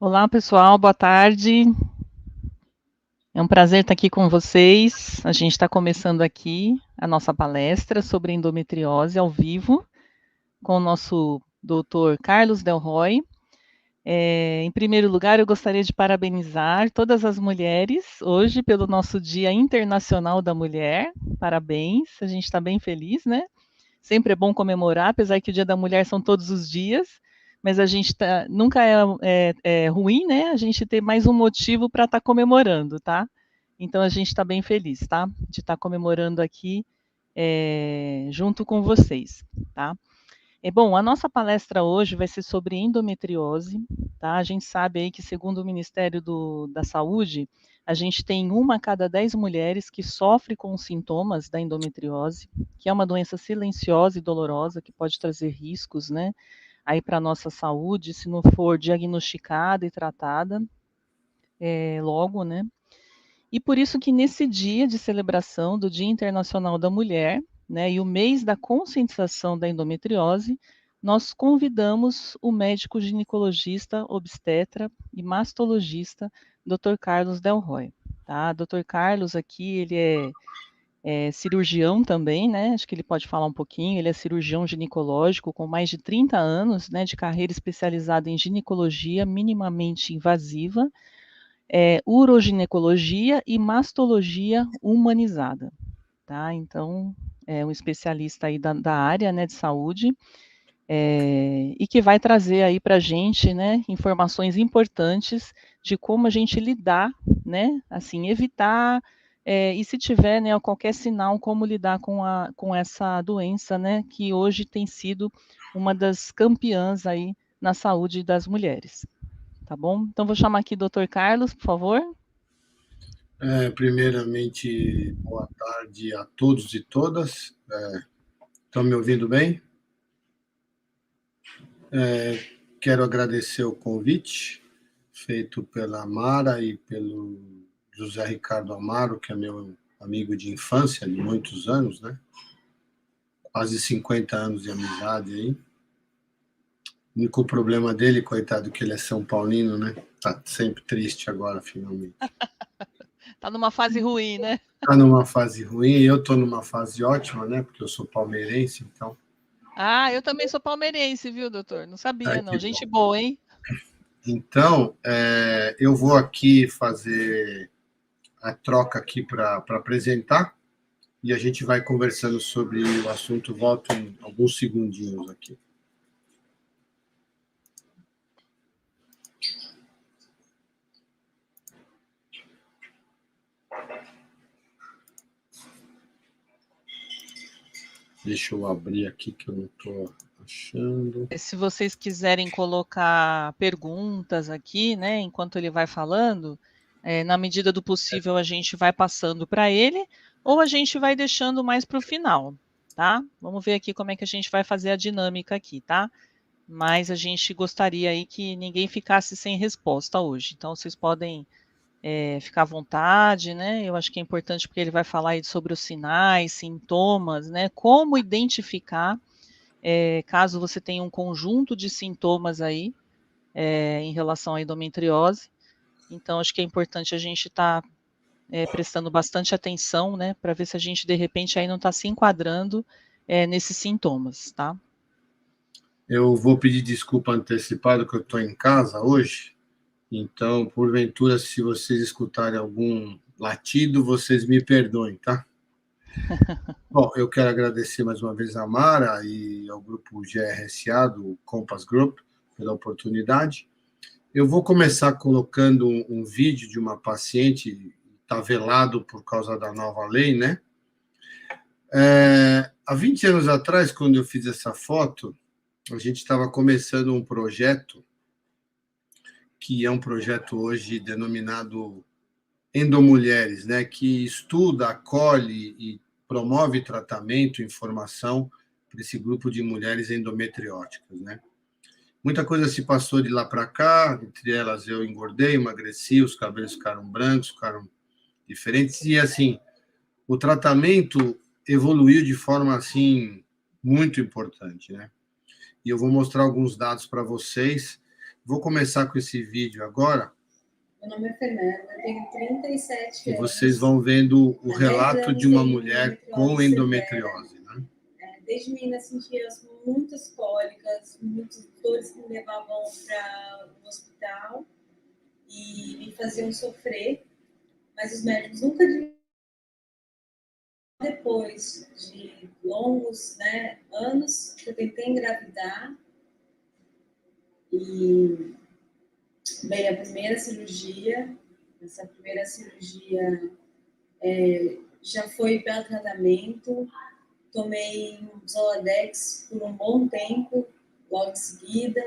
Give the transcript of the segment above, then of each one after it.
Olá, pessoal, boa tarde. É um prazer estar aqui com vocês. A gente está começando aqui a nossa palestra sobre endometriose ao vivo com o nosso doutor Carlos Del Roy. Em primeiro lugar, eu gostaria de parabenizar todas as mulheres hoje pelo nosso Dia Internacional da Mulher. Parabéns, a gente está bem feliz, né? Sempre é bom comemorar, apesar que o Dia da Mulher são todos os dias, mas a gente nunca é ruim, né? A gente ter mais um motivo para estar comemorando, tá? Então a gente está bem feliz, tá? De estar comemorando aqui junto com vocês, tá? Bom, a nossa palestra hoje vai ser sobre endometriose, tá? A gente sabe aí que, segundo o Ministério da Saúde, a gente tem 1 a cada 10 mulheres que sofre com os sintomas da endometriose, que é uma doença silenciosa e dolorosa que pode trazer riscos, né, aí para a nossa saúde, se não for diagnosticada e tratada logo, né? E por isso que nesse dia de celebração do Dia Internacional da Mulher, né, e o mês da conscientização da endometriose, nós convidamos o médico ginecologista, obstetra e mastologista, Dr. Carlos Del Roy. Tá? Dr. Carlos aqui, ele é cirurgião também, né? Acho que ele pode falar um pouquinho. Ele é cirurgião ginecológico com mais de 30 anos, né, de carreira especializada em ginecologia minimamente invasiva, uroginecologia e mastologia humanizada, tá? Então, é um especialista aí da área, né, de saúde, e que vai trazer aí para a gente, né, informações importantes de como a gente lidar, né, assim, evitar, e se tiver, né, qualquer sinal, como lidar com essa doença, né, que hoje tem sido uma das campeãs aí na saúde das mulheres, tá bom? Então, vou chamar aqui o Dr. Carlos, por favor. Primeiramente, boa tarde a todos e todas. Estão me ouvindo bem? Quero agradecer o convite feito pela Mara e pelo José Ricardo Amaro, que é meu amigo de infância, de muitos anos, né? Quase 50 anos de amizade aí. O único problema dele, coitado, que ele é São Paulino, né? Tá sempre triste agora, finalmente. Tá numa fase ruim, né? Tá numa fase ruim e eu tô numa fase ótima, né? Porque eu sou palmeirense, então. Ah, eu também sou palmeirense, viu, doutor? Não Ai, sabia, que não. Gente bom. boa, hein? Então, eu vou aqui fazer a troca aqui para apresentar e a gente vai conversando sobre o assunto. Volto em alguns segundinhos aqui. Deixa eu abrir aqui que eu não estou achando. Se vocês quiserem colocar perguntas aqui, né, enquanto ele vai falando, na medida do possível a gente vai passando para ele, ou a gente vai deixando mais para o final, tá? Vamos ver aqui como é que a gente vai fazer a dinâmica aqui, tá? Mas a gente gostaria aí que ninguém ficasse sem resposta hoje. Então, vocês podem ficar à vontade, né? Eu acho que é importante porque ele vai falar aí sobre os sinais, sintomas, né? Como identificar, caso você tenha um conjunto de sintomas aí, em relação à endometriose. Então, acho que é importante a gente estar prestando bastante atenção, né? Para ver se a gente, de repente, aí não está se enquadrando nesses sintomas, tá? Eu vou pedir desculpa antecipada que eu estou em casa hoje. Então, porventura, se vocês escutarem algum latido, vocês me perdoem, tá? Bom, eu quero agradecer mais uma vez a Mara e ao grupo GRSA, do Compass Group, pela oportunidade. Eu vou começar colocando um vídeo de uma paciente, está velado por causa da nova lei, né? Há 20 anos atrás, quando eu fiz essa foto, a gente estava começando um projeto, que é um projeto hoje denominado Endomulheres, né? Que estuda, acolhe e promove tratamento, informação para esse grupo de mulheres endometrióticas, né? Muita coisa se passou de lá para cá, entre elas eu engordei, emagreci, os cabelos ficaram brancos, ficaram diferentes, e assim, o tratamento evoluiu de forma assim muito importante, né? E eu vou mostrar alguns dados para vocês. Vou começar com esse vídeo agora. Meu nome é Fernanda, eu tenho 37 anos. E vocês vão vendo o relato de uma mulher com endometriose, né? Desde menina sentia muitas cólicas, muitas dores que me levavam para o hospital e me faziam sofrer, mas os médicos nunca. Depois de longos, né, anos que eu tentei engravidar e veio a primeira cirurgia. Essa primeira cirurgia já foi para tratamento. Tomei um Zoladex por um bom tempo, logo em seguida,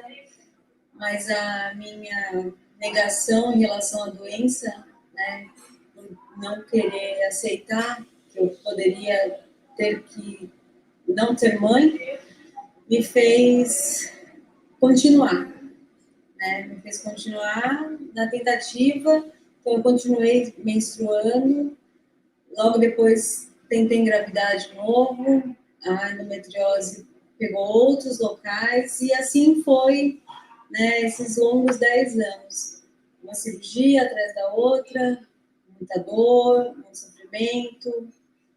mas a minha negação em relação à doença, né, por não querer aceitar que eu poderia ter que não ter mãe, me fez continuar, né? Me fez continuar na tentativa. Então, eu continuei menstruando. Logo depois, tentei engravidar de novo. A endometriose pegou outros locais. E assim foi, né, esses longos 10 anos. Uma cirurgia atrás da outra, muita dor, muito sofrimento,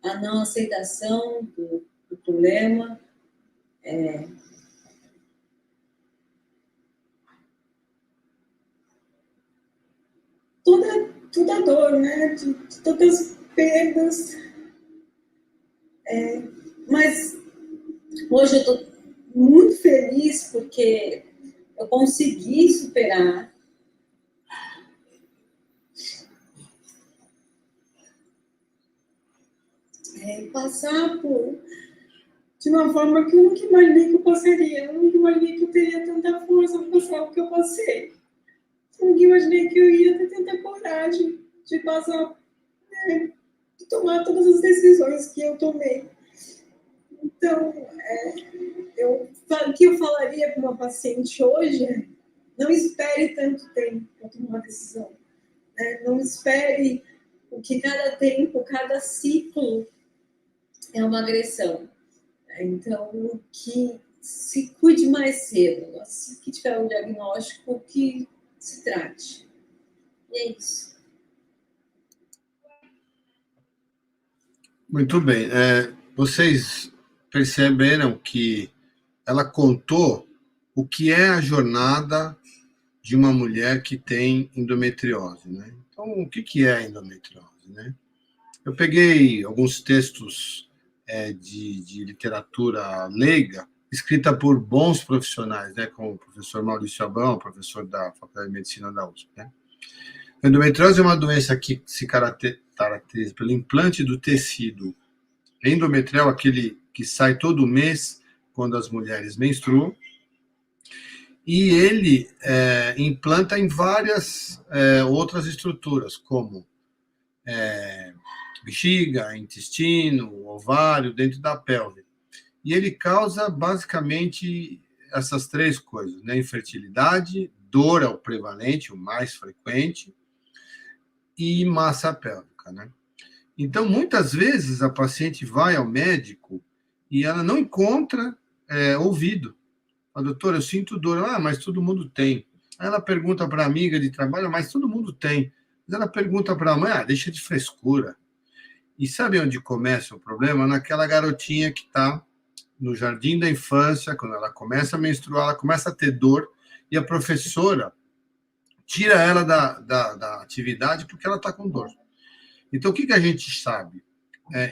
a não aceitação do problema. Toda a dor, né? De todas as perdas. Mas hoje eu estou muito feliz porque eu consegui superar. Passar de uma forma que eu nunca imaginei que eu passaria. Eu nunca imaginei que eu teria tanta força para passar o que eu passei. Eu nunca imaginei que eu ia ter tanta coragem de passar, né, de tomar todas as decisões que eu tomei. Então, o que eu falaria para uma paciente hoje é: não espere tanto tempo para tomar uma decisão. Né? Não espere, porque cada tempo, cada ciclo é uma agressão. Então, que se cuide mais cedo. Assim que tiver um diagnóstico, que se trate. E é isso. Muito bem. Vocês perceberam que ela contou o que é a jornada de uma mulher que tem endometriose, né? Então, o que é a endometriose, né? Eu peguei alguns textos de literatura leiga, escrita por bons profissionais, né, como o professor Maurício Abrão, professor da Faculdade de Medicina da USP. Né? A endometriose é uma doença que se caracteriza pelo implante do tecido endometrial, aquele que sai todo mês quando as mulheres menstruam, e ele implanta em várias outras estruturas, como bexiga, intestino, ovário, dentro da pelve. E ele causa basicamente essas três coisas, né? Infertilidade, dor é o prevalente, o mais frequente, e massa pélvica, né? Então, muitas vezes a paciente vai ao médico e ela não encontra ouvido. A doutora, eu sinto dor. Ah, mas todo mundo tem. Aí ela pergunta para a amiga de trabalho, mas todo mundo tem. Mas ela pergunta para a mãe, deixa de frescura. E sabe onde começa o problema? Naquela garotinha que está no jardim da infância, quando ela começa a menstruar, ela começa a ter dor, e a professora tira ela da atividade porque ela está com dor. Então, o que a gente sabe?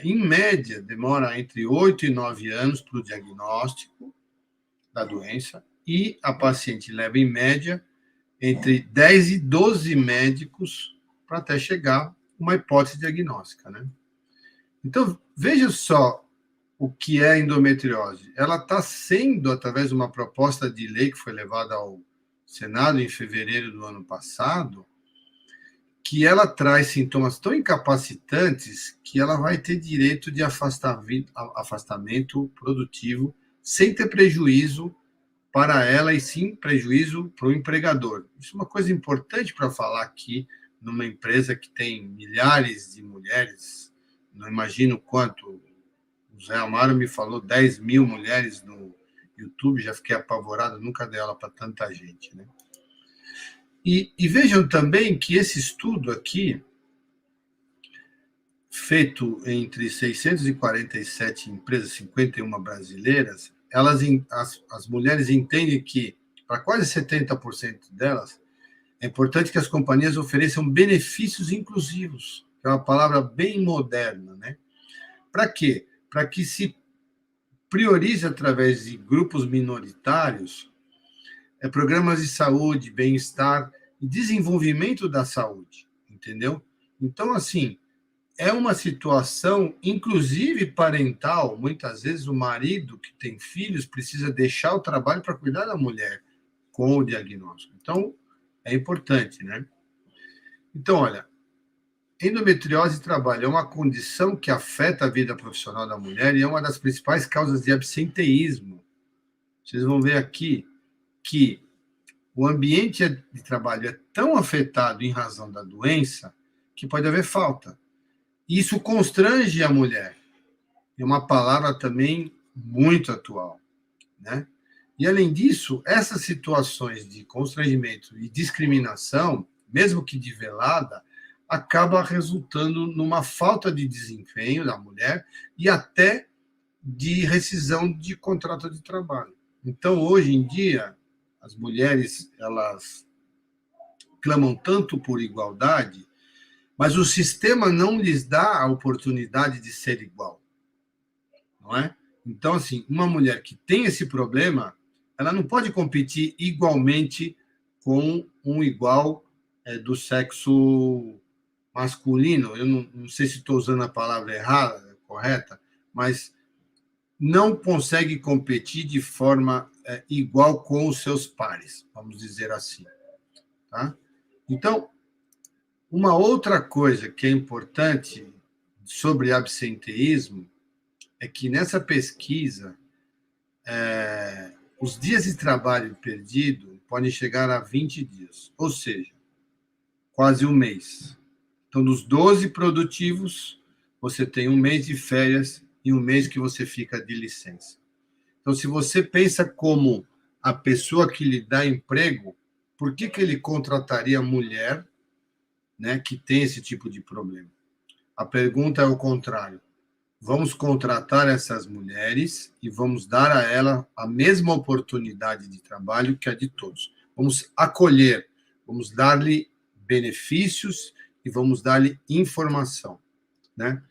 Em média, demora entre 8 e 9 anos para o diagnóstico da doença, e a paciente leva, em média, entre 10 e 12 médicos para até chegar uma hipótese diagnóstica, né? Então, veja só o que é a endometriose. Ela está sendo, através de uma proposta de lei que foi levada ao Senado em fevereiro do ano passado, que ela traz sintomas tão incapacitantes que ela vai ter direito de afastamento produtivo sem ter prejuízo para ela e sim prejuízo para o empregador. Isso é uma coisa importante para falar aqui numa empresa que tem milhares de mulheres, não imagino quanto. O Zé Amaro me falou 10 mil mulheres no YouTube, já fiquei apavorado, nunca dei aula para tanta gente, né? E vejam também que esse estudo aqui, feito entre 647 empresas, 51 brasileiras, as mulheres entendem que, para quase 70% delas, é importante que as companhias ofereçam benefícios inclusivos, que é uma palavra bem moderna, né? Para quê? Para que se priorize, através de grupos minoritários, programas de saúde, bem-estar e desenvolvimento da saúde, entendeu? Então, assim, é uma situação, inclusive parental. Muitas vezes o marido que tem filhos precisa deixar o trabalho para cuidar da mulher com o diagnóstico. Então, é importante, né? Então, olha, endometriose e trabalho é uma condição que afeta a vida profissional da mulher e é uma das principais causas de absenteísmo. Vocês vão ver aqui que o ambiente de trabalho é tão afetado em razão da doença que pode haver falta. Isso constrange a mulher. É uma palavra também muito atual, né? E, além disso, essas situações de constrangimento e discriminação, mesmo que de velada, acaba resultando numa falta de desempenho da mulher e até de rescisão de contrato de trabalho. Então, hoje em dia, as mulheres, elas clamam tanto por igualdade, mas o sistema não lhes dá a oportunidade de ser igual, não é? Então, assim, uma mulher que tem esse problema, ela não pode competir igualmente com um igual do sexo masculino. Eu não sei se estou usando a palavra errada, correta, mas não consegue competir de forma igual com os seus pares, vamos dizer assim, tá? Então, uma outra coisa que é importante sobre absenteísmo é que, nessa pesquisa, os dias de trabalho perdido podem chegar a 20 dias, ou seja, quase um mês. Então, dos 12 produtivos, você tem um mês de férias e um mês que você fica de licença. Então, se você pensa como a pessoa que lhe dá emprego, por que ele contrataria mulher, né, que tem esse tipo de problema? A pergunta é o contrário. Vamos contratar essas mulheres e vamos dar a ela a mesma oportunidade de trabalho que a de todos. Vamos acolher, vamos dar-lhe benefícios e vamos dar-lhe informação, né?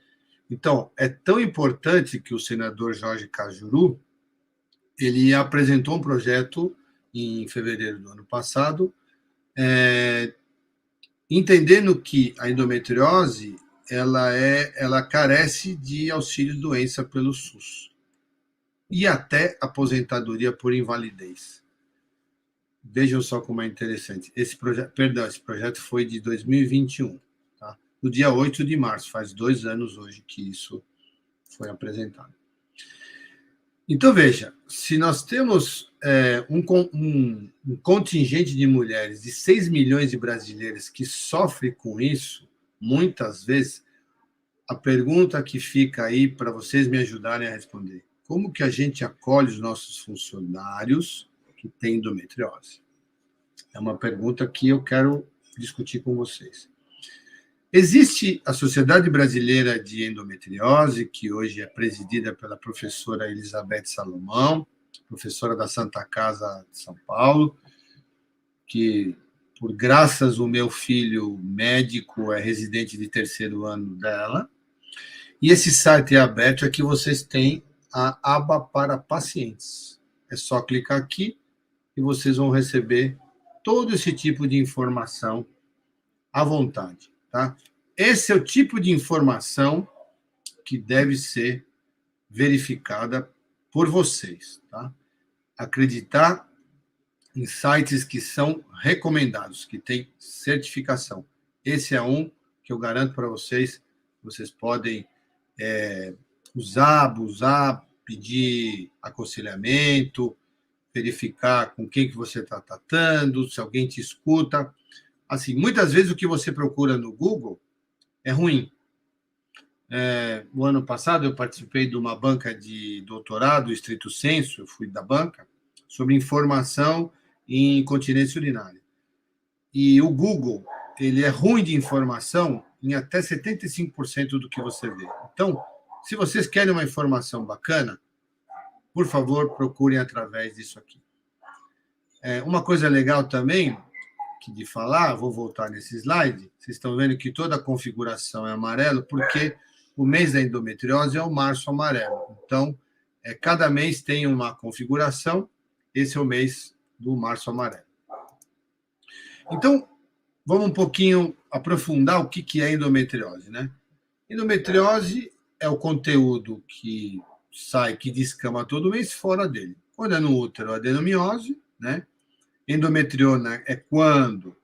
Então, é tão importante que o senador Jorge Cajuru, ele apresentou um projeto em fevereiro do ano passado, entendendo que a endometriose ela carece de auxílio-doença pelo SUS e até aposentadoria por invalidez. Vejam só como é interessante. Esse projeto foi de 2021, tá? No dia 8 de março, faz 2 anos hoje que isso foi apresentado. Então, veja, se nós temos um contingente de mulheres, de 6 milhões de brasileiras que sofrem com isso, muitas vezes, a pergunta que fica aí para vocês me ajudarem a responder: como que a gente acolhe os nossos funcionários que têm endometriose? É uma pergunta que eu quero discutir com vocês. Existe a Sociedade Brasileira de Endometriose, que hoje é presidida pela professora Elizabeth Salomão, professora da Santa Casa de São Paulo, que, por graças o meu filho médico é residente de 3º ano dela. E esse site é aberto, aqui vocês têm a aba para pacientes. É só clicar aqui e vocês vão receber todo esse tipo de informação à vontade, tá? Esse é o tipo de informação que deve ser verificada por vocês, tá? Acreditar em sites que são recomendados, que têm certificação. Esse é um que eu garanto para vocês, vocês podem usar, abusar, pedir aconselhamento, verificar com quem que você está tratando, se alguém te escuta. Assim, muitas vezes o que você procura no Google é ruim. No ano passado, eu participei de uma banca de doutorado, estrito sensu, eu fui da banca, sobre informação em incontinência urinária. E o Google, ele é ruim de informação em até 75% do que você vê. Então, se vocês querem uma informação bacana, por favor, procurem através disso aqui. Uma coisa legal também, que de falar, vou voltar nesse slide, vocês estão vendo que toda a configuração é amarelo, porque o mês da endometriose é o março amarelo. Então, cada mês tem uma configuração, esse é o mês do março amarelo. Então, vamos um pouquinho aprofundar o que é endometriose, né? Endometriose é o conteúdo que sai, que descama todo mês fora dele. Quando é no útero, a adenomiose, né? Endometriona é quando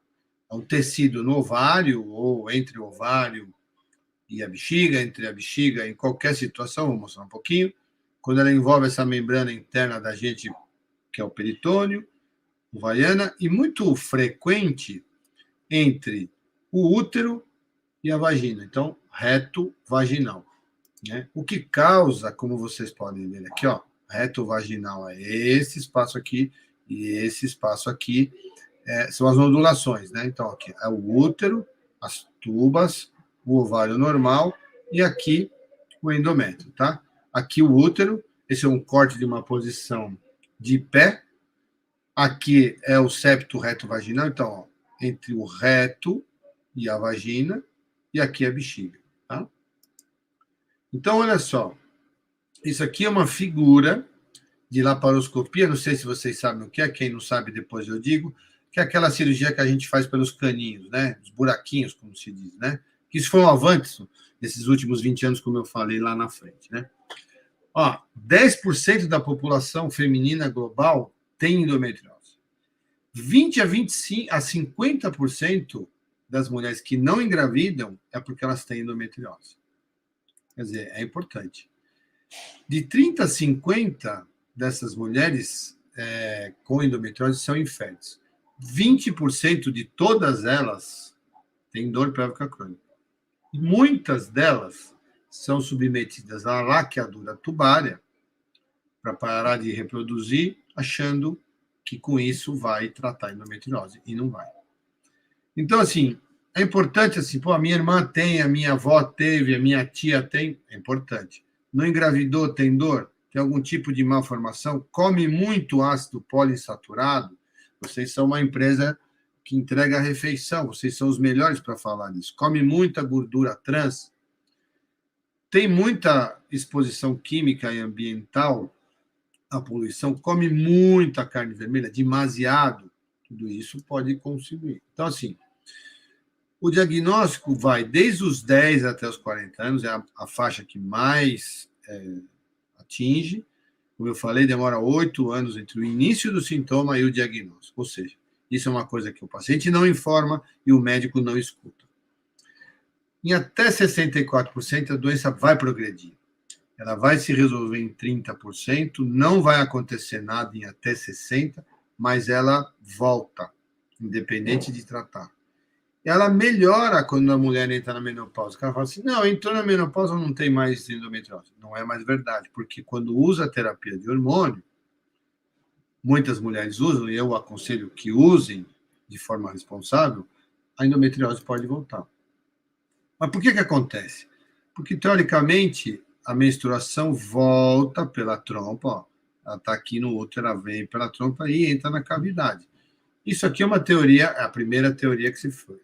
é um tecido no ovário, ou entre o ovário e a bexiga, entre a bexiga, em qualquer situação, vou mostrar um pouquinho. Quando ela envolve essa membrana interna da gente, que é o peritônio, ovariana, e muito frequente entre o útero e a vagina. Então, reto vaginal. Né? O que causa, como vocês podem ver aqui, ó, reto vaginal é esse espaço aqui, e esse espaço aqui são as nodulações, né? Então, aqui é o útero, as tubas, o ovário normal, e aqui o endométrio, tá? Aqui o útero, esse é um corte de uma posição de pé, aqui é o septo reto vaginal, então, ó, entre o reto e a vagina, e aqui a bexiga, tá? Então, olha só, isso aqui é uma figura de laparoscopia, não sei se vocês sabem o que é, quem não sabe depois eu digo, que é aquela cirurgia que a gente faz pelos caninhos, né? Os buraquinhos, como se diz, né? Isso foi um avanço nesses últimos 20 anos, como eu falei lá na frente, né? Ó, 10% da população feminina global tem endometriose. 20 a 25 a 50% das mulheres que não engravidam é porque elas têm endometriose. Quer dizer, é importante. De 30 a 50 dessas mulheres com endometriose são inférteis. 20% de todas elas têm dor pélvica crônica. E muitas delas são submetidas à laqueadura tubária para parar de reproduzir, achando que com isso vai tratar a endometriose, e não vai. Então, assim, é importante, assim, pô, a minha irmã tem, a minha avó teve, a minha tia tem, é importante. Não engravidou, tem dor? Tem algum tipo de malformação? Come muito ácido poliinsaturado? Vocês são uma empresa que entrega a refeição, vocês são os melhores para falar disso. Come muita gordura trans? Tem muita exposição química e ambiental à poluição? Come muita carne vermelha? Demasiado? Tudo isso pode contribuir. Então, assim, o diagnóstico vai desde os 10 até os 40 anos, é a faixa que mais atinge. Como eu falei, demora 8 anos entre o início do sintoma e o diagnóstico. Ou seja, isso é uma coisa que o paciente não informa e o médico não escuta. Em até 64%, a doença vai progredir. Ela vai se resolver em 30%, não vai acontecer nada em até 60%, mas ela volta, independente de tratar. Ela melhora quando a mulher entra na menopausa. Ela fala assim, não, entrou na menopausa, não tem mais endometriose. Não é mais verdade, porque quando usa a terapia de hormônio, muitas mulheres usam, e eu aconselho que usem de forma responsável, a endometriose pode voltar. Mas por que acontece? Porque, teoricamente, a menstruação volta pela trompa, ó, ela está aqui no útero, ela vem pela trompa e entra na cavidade. Isso aqui é uma teoria, é a primeira teoria que se foi.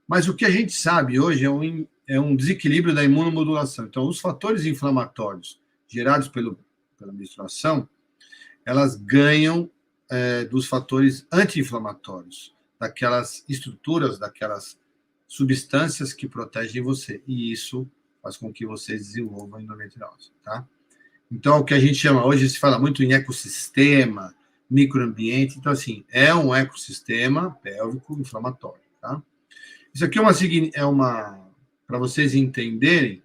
Mas o que a gente sabe hoje é um desequilíbrio da imunomodulação. Então, os fatores inflamatórios gerados pela menstruação, elas ganham dos fatores anti-inflamatórios, daquelas estruturas, daquelas substâncias que protegem você. E isso faz com que vocês desenvolvam endometriose, tá? Então, o que a gente chama, hoje se fala muito em ecossistema, microambiente. Então, assim, é um ecossistema pélvico inflamatório, tá? Isso aqui é uma para vocês entenderem,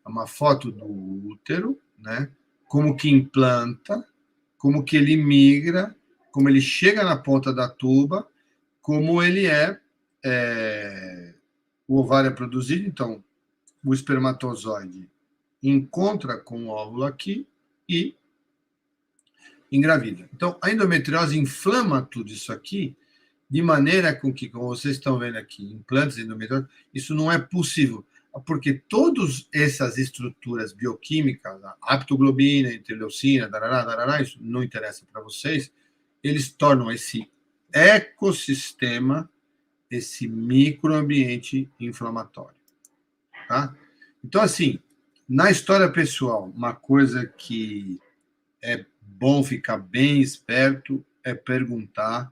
é uma foto do útero, né? Como que implanta, como que ele migra, como ele chega na ponta da tuba, como ele o ovário é produzido. Então, o espermatozoide encontra com o óvulo aqui e engravida. Então, a endometriose inflama tudo isso aqui de maneira com que, como vocês estão vendo aqui, implantes endometriose, isso não é possível, porque todas essas estruturas bioquímicas, a aptoglobina, interleucina, darará, isso não interessa para vocês, eles tornam esse ecossistema, esse microambiente inflamatório. Tá? Então, assim, na história pessoal, uma coisa que é bom ficar bem esperto é perguntar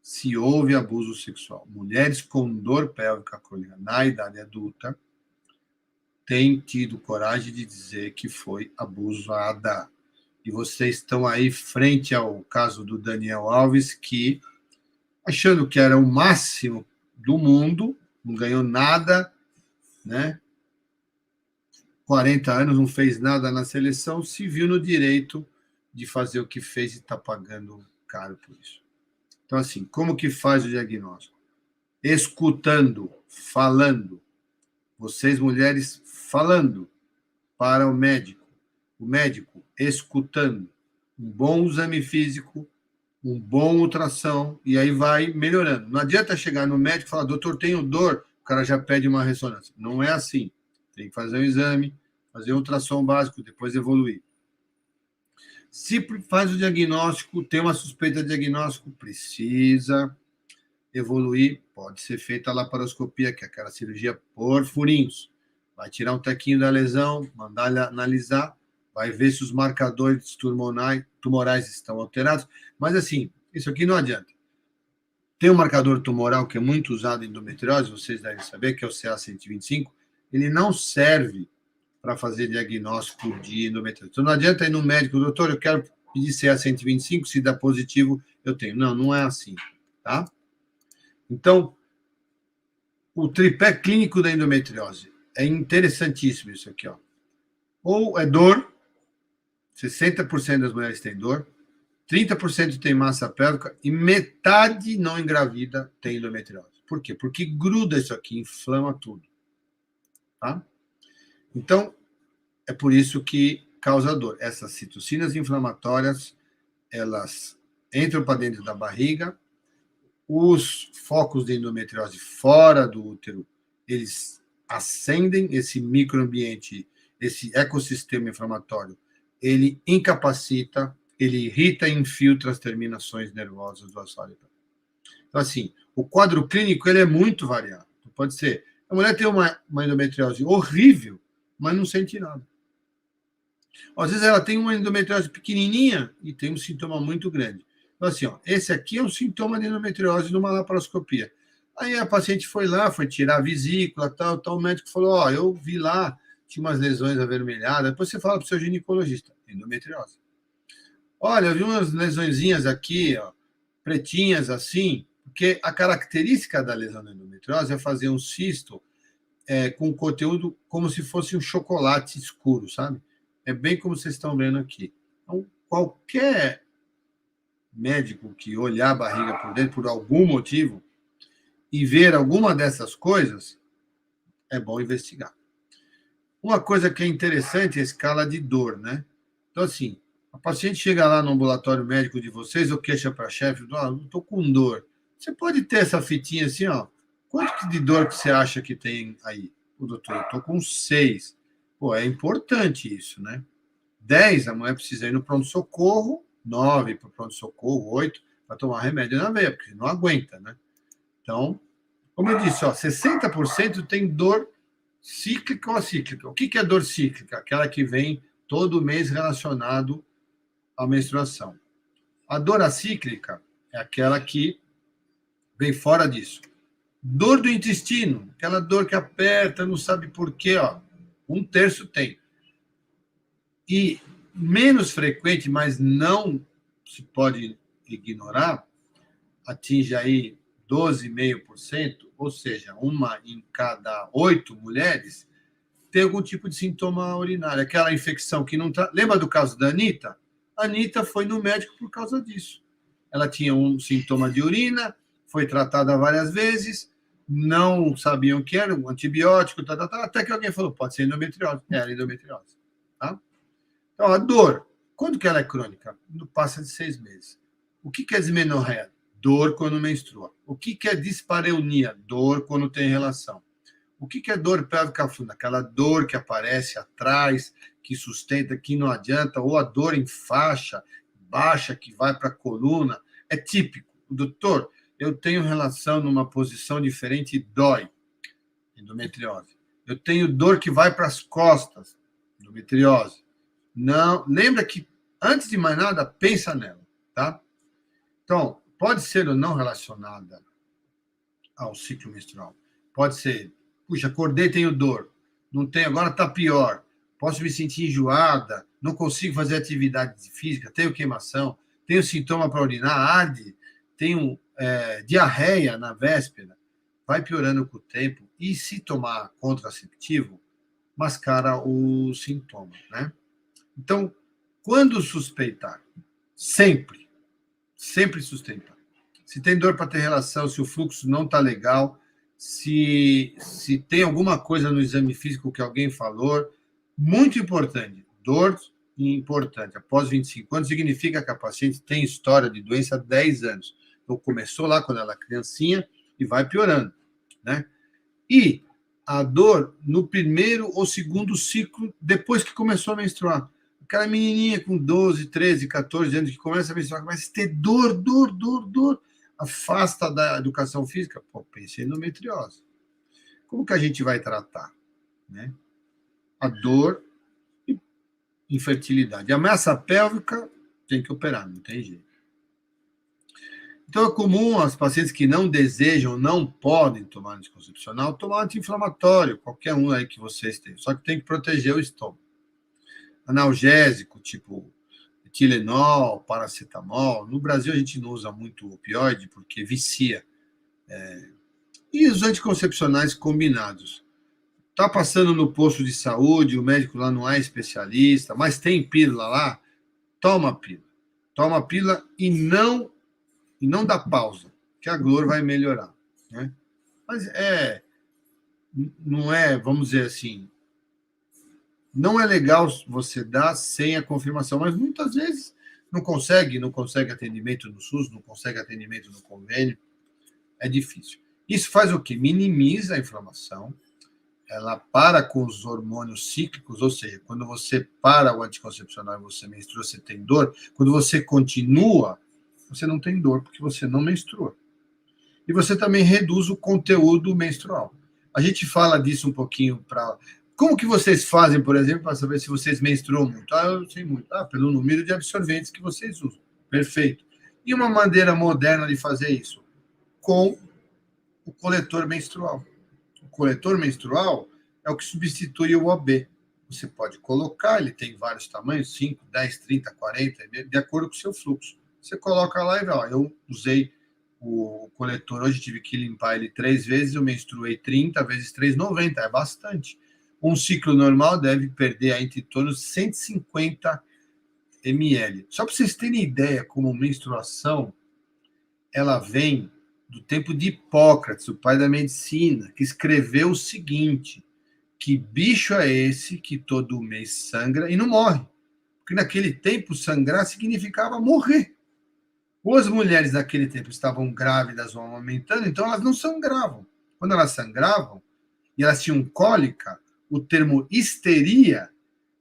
se houve abuso sexual. Mulheres com dor pélvica crônica na idade adulta têm tido coragem de dizer que foi abusada. E vocês estão aí frente ao caso do Daniel Alves, que, achando que era o máximo do mundo, não ganhou nada, né? 40 anos, não fez nada na seleção, se viu no direito de fazer o que fez e está pagando caro por isso. Então, assim, como que faz o diagnóstico? Escutando, falando. Vocês, mulheres, falando para o médico escutando. Um bom exame físico, um bom ultrassom, e aí vai melhorando. Não adianta chegar no médico e falar, doutor, tenho dor, o cara já pede uma ressonância. Não é assim. Tem que fazer um exame, fazer um ultrassom básico, depois evoluir. Se faz o diagnóstico, tem uma suspeita de diagnóstico, precisa evoluir, pode ser feita a laparoscopia, que é aquela cirurgia por furinhos. Vai tirar um tequinho da lesão, mandar analisar, vai ver se os marcadores tumorais estão alterados. Mas, assim, isso aqui não adianta. Tem um marcador tumoral que é muito usado em endometriose, vocês devem saber, que é o CA125. Ele não serve para fazer diagnóstico de endometriose. Então, não adianta ir no médico, doutor, eu quero pedir CA125, se dá positivo, eu tenho. Não, não é assim, tá? Então, o tripé clínico da endometriose é interessantíssimo isso aqui, ó. Ou é dor, 60% das mulheres têm dor, 30% tem massa pélvica e metade não engravida tem endometriose. Por quê? Porque gruda isso aqui, inflama tudo. Tá? Então, é por isso que causa dor. Essas citocinas inflamatórias, elas entram para dentro da barriga, os focos de endometriose fora do útero, eles acendem esse microambiente, esse ecossistema inflamatório, ele incapacita, ele irrita e infiltra as terminações nervosas do assoalho. Então, assim, o quadro clínico ele é muito variado. Pode ser, a mulher tem uma endometriose horrível, mas não sente nada. Às vezes ela tem uma endometriose pequenininha e tem um sintoma muito grande. Então, assim, ó, esse aqui é um sintoma de endometriose numa laparoscopia. Aí a paciente foi lá, foi tirar a vesícula, tal, o médico falou, ó, eu vi lá, tinha umas lesões avermelhadas. Depois você fala para o seu ginecologista, endometriose. Olha, eu vi umas lesõezinhas aqui, ó, pretinhas assim, porque a característica da lesão da endometriose é fazer um cisto com conteúdo como se fosse um chocolate escuro, sabe? É bem como vocês estão vendo aqui. Então, qualquer médico que olhar a barriga por dentro por algum motivo e ver alguma dessas coisas, é bom investigar. Uma coisa que é interessante é a escala de dor, né? Então, assim, a paciente chega lá no ambulatório médico de vocês, ou queixa para a chefe, estou com dor. Você pode ter essa fitinha assim, ó. Quanto de dor que você acha que tem aí? O doutor, eu estou com 6. Pô, é importante isso, né? 10, a mulher precisa ir no pronto-socorro, 9 para o pronto-socorro, 8 para tomar remédio na veia, porque não aguenta, né? Então, como eu disse, ó, 60% tem dor cíclica ou acíclica. O que é dor cíclica? Aquela que vem todo mês relacionado à menstruação. A dor acíclica é aquela que vem fora disso. Dor do intestino, aquela dor que aperta, não sabe por quê, ó. 1/3 tem. E menos frequente, mas não se pode ignorar, atinge aí 12,5%, ou seja, 1 em cada 8 mulheres tem algum tipo de sintoma urinário. Aquela infecção que não está... Lembra do caso da Anitta? A Anitta foi no médico por causa disso. Ela tinha um sintoma de urina, foi tratada várias vezes, não sabiam o que era, um antibiótico, até que alguém falou, pode ser endometriose. Era endometriose. Tá? Então, a dor, quando que ela é crônica? Não passa de 6 meses. O que é dismenorreia? Dor quando menstrua. O que é dispareunia? Dor quando tem relação. O que é dor pélvica funda? Aquela dor que aparece atrás, que sustenta, que não adianta, ou a dor em faixa baixa que vai para a coluna. É típico. Doutor, eu tenho relação numa posição diferente e dói. Endometriose. Eu tenho dor que vai para as costas. Endometriose. Não, lembra que, antes de mais nada, pensa nela, tá? Então, pode ser ou não relacionada ao ciclo menstrual. Pode ser, puxa, acordei, tenho dor. Não tenho, agora está pior. Posso me sentir enjoada, não consigo fazer atividade física, tenho queimação, tenho sintoma para urinar, arde, tenho diarreia na véspera. Vai piorando com o tempo. E se tomar contraceptivo, mascara o sintoma, né? Então, quando suspeitar? Sempre suspeitar. Se tem dor para ter relação, se o fluxo não está legal, se tem alguma coisa no exame físico que alguém falou, muito importante, dor importante, após 25 anos, significa que a paciente tem história de doença há 10 anos. Então, começou lá quando ela é criancinha e vai piorando, né? E a dor no primeiro ou segundo ciclo, depois que começou a menstruar. Aquela menininha com 12, 13, 14 anos que começa a menstruar, começa a ter dor, afasta da educação física. Pô, pense em endometriose. Como que a gente vai tratar, né? A dor e infertilidade. A ameaça pélvica tem que operar, não tem jeito. Então, é comum as pacientes que não desejam, não podem tomar anticoncepcional, tomar anti-inflamatório, qualquer um aí que vocês tenham. Só que tem que proteger o estômago. Analgésico, tipo Tilenol, paracetamol. No Brasil, a gente não usa muito opioide, porque vicia. E os anticoncepcionais combinados. Está passando no posto de saúde, o médico lá não é especialista, mas tem pílula lá, toma a pílula. Toma a pílula e não dá pausa, que a dor vai melhorar, né? Mas não é, vamos dizer assim, não é legal você dar sem a confirmação, mas muitas vezes não consegue atendimento no SUS, não consegue atendimento no convênio, é difícil. Isso faz o quê? Minimiza a inflamação, ela para com os hormônios cíclicos, ou seja, quando você para o anticoncepcional e você menstrua, você tem dor, quando você continua, você não tem dor, porque você não menstrua. E você também reduz o conteúdo menstrual. A gente fala disso um pouquinho para... Como que vocês fazem, por exemplo, para saber se vocês menstruam muito? Eu sei muito. Pelo número de absorventes que vocês usam. Perfeito. E uma maneira moderna de fazer isso? Com o coletor menstrual. O coletor menstrual é o que substitui o OB. Você pode colocar, ele tem vários tamanhos, 5, 10, 30, 40, de acordo com o seu fluxo. Você coloca lá e vai, eu usei o coletor, hoje tive que limpar ele 3 vezes, eu menstruei 30 vezes 3, 90, é bastante. Um ciclo normal deve perder entre torno de 150 ml. Só para vocês terem ideia como menstruação, ela vem do tempo de Hipócrates, o pai da medicina, que escreveu o seguinte, que bicho é esse que todo mês sangra e não morre? Porque naquele tempo sangrar significava morrer. Ou as mulheres naquele tempo estavam grávidas ou amamentando, então elas não sangravam. Quando elas sangravam e elas tinham cólica, o termo histeria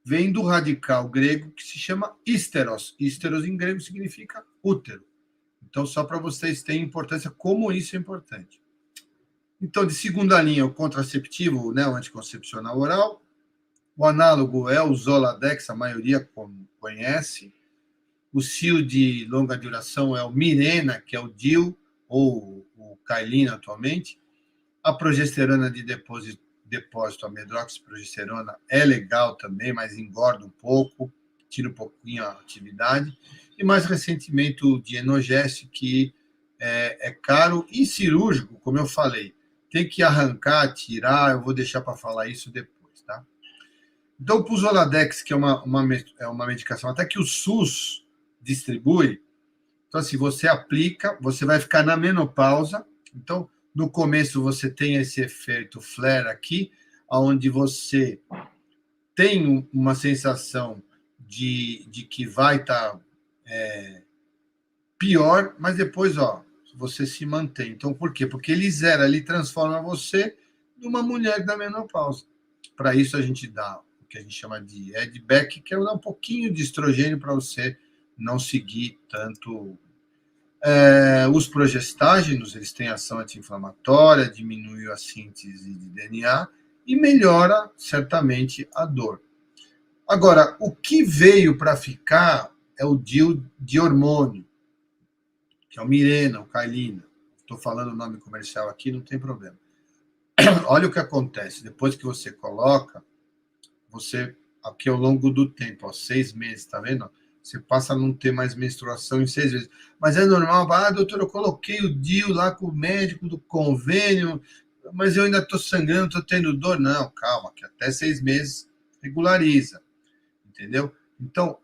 vem do radical grego que se chama histeros. Histeros em grego significa útero. Então, só para vocês terem importância, como isso é importante. Então, de segunda linha, o contraceptivo, né, o anticoncepcional oral. O análogo é o Zoladex, a maioria conhece. O CIO de longa duração é o Mirena, que é o DIL, ou o Cailina atualmente. A progesterona de depósito, a medroxiprogesterona, é legal também, mas engorda um pouco, tira um pouquinho a atividade. E mais recentemente o Dienogest, que é caro e cirúrgico, como eu falei. Tem que arrancar, tirar, eu vou deixar para falar isso depois, tá? Então, o Zoladex, que é uma medicação até que o SUS distribui. Então, assim, você aplica, você vai ficar na menopausa. Então, no começo, você tem esse efeito flare aqui, onde você tem uma sensação de que vai estar pior, mas depois, você se mantém. Então, por quê? Porque ele zera, ele transforma você numa mulher da menopausa. Para isso, a gente dá o que a gente chama de add-back, que é dar um pouquinho de estrogênio para você não seguir tanto. Os progestágenos, eles têm ação anti-inflamatória, diminui a síntese de DNA e melhora, certamente, a dor. Agora, o que veio para ficar é o DIU de hormônio, que é o Mirena, o Kailina. Estou falando o nome comercial aqui, não tem problema. Olha o que acontece. Depois que você coloca, você, aqui ao longo do tempo, 6 meses, tá vendo? Você passa a não ter mais menstruação em 6 meses. Mas é normal, doutor, eu coloquei o DIU lá com o médico do convênio, mas eu ainda estou sangrando, estou tendo dor. Não, calma, que até 6 meses regulariza. Entendeu? Então,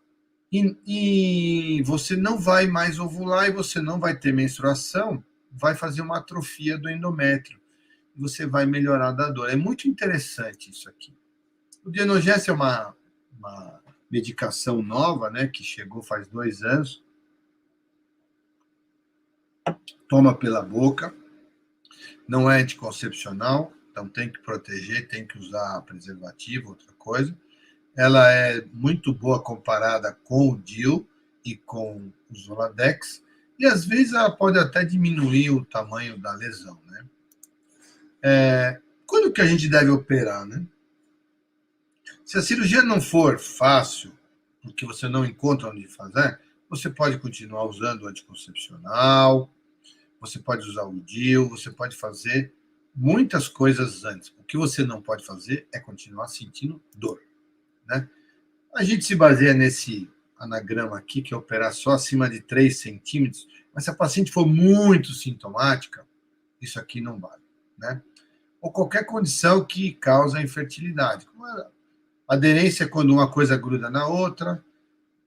e você não vai mais ovular e você não vai ter menstruação, vai fazer uma atrofia do endométrio. E você vai melhorar da dor. É muito interessante isso aqui. O Dienogest é uma medicação nova, né, que chegou faz 2 anos. Toma pela boca. Não é anticoncepcional, então tem que proteger, tem que usar preservativo, outra coisa. Ela é muito boa comparada com o DIU e com o Zoladex, e às vezes ela pode até diminuir o tamanho da lesão, né? Quando que a gente deve operar, né? Se a cirurgia não for fácil, porque você não encontra onde fazer, você pode continuar usando o anticoncepcional, você pode usar o DIU, você pode fazer muitas coisas antes. O que você não pode fazer é continuar sentindo dor, né? A gente se baseia nesse anagrama aqui, que é operar só acima de 3 centímetros, mas se a paciente for muito sintomática, isso aqui não vale, né? Ou qualquer condição que causa infertilidade. A aderência é quando uma coisa gruda na outra,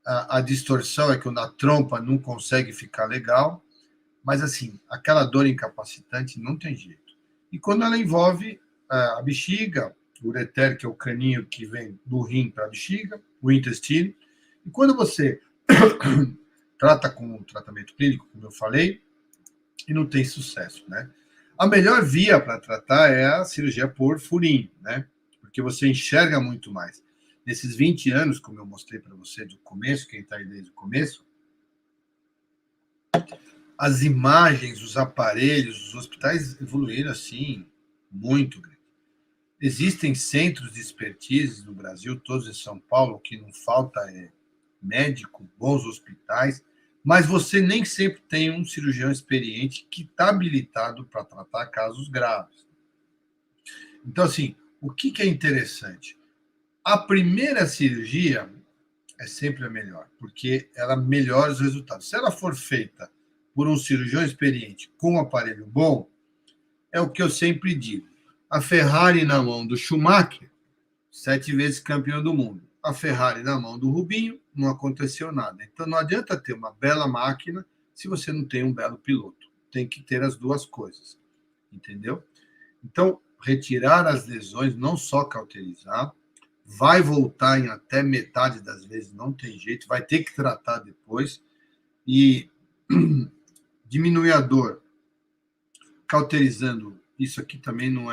a distorção é quando a trompa não consegue ficar legal, mas assim, aquela dor incapacitante não tem jeito. E quando ela envolve a bexiga, o ureter, que é o caninho que vem do rim para a bexiga, o intestino, e quando você trata com o tratamento clínico, como eu falei, e não tem sucesso, né? A melhor via para tratar é a cirurgia por furinho, né? Porque você enxerga muito mais. Nesses 20 anos, como eu mostrei para você do começo, quem está aí desde o começo, as imagens, os aparelhos, os hospitais evoluíram assim, muito grande. Existem centros de expertise no Brasil, todos em São Paulo, que não falta médico, bons hospitais, mas você nem sempre tem um cirurgião experiente que está habilitado para tratar casos graves. Então, assim, o que é interessante? A primeira cirurgia é sempre a melhor, porque ela melhora os resultados. Se ela for feita por um cirurgião experiente com um aparelho bom, é o que eu sempre digo. A Ferrari na mão do Schumacher, 7 vezes campeão do mundo. A Ferrari na mão do Rubinho, não aconteceu nada. Então não adianta ter uma bela máquina se você não tem um belo piloto. Tem que ter as duas coisas, entendeu? Então, retirar as lesões, não só cauterizar, vai voltar em até metade das vezes, não tem jeito, vai ter que tratar depois e diminuir a dor, cauterizando. Isso aqui também não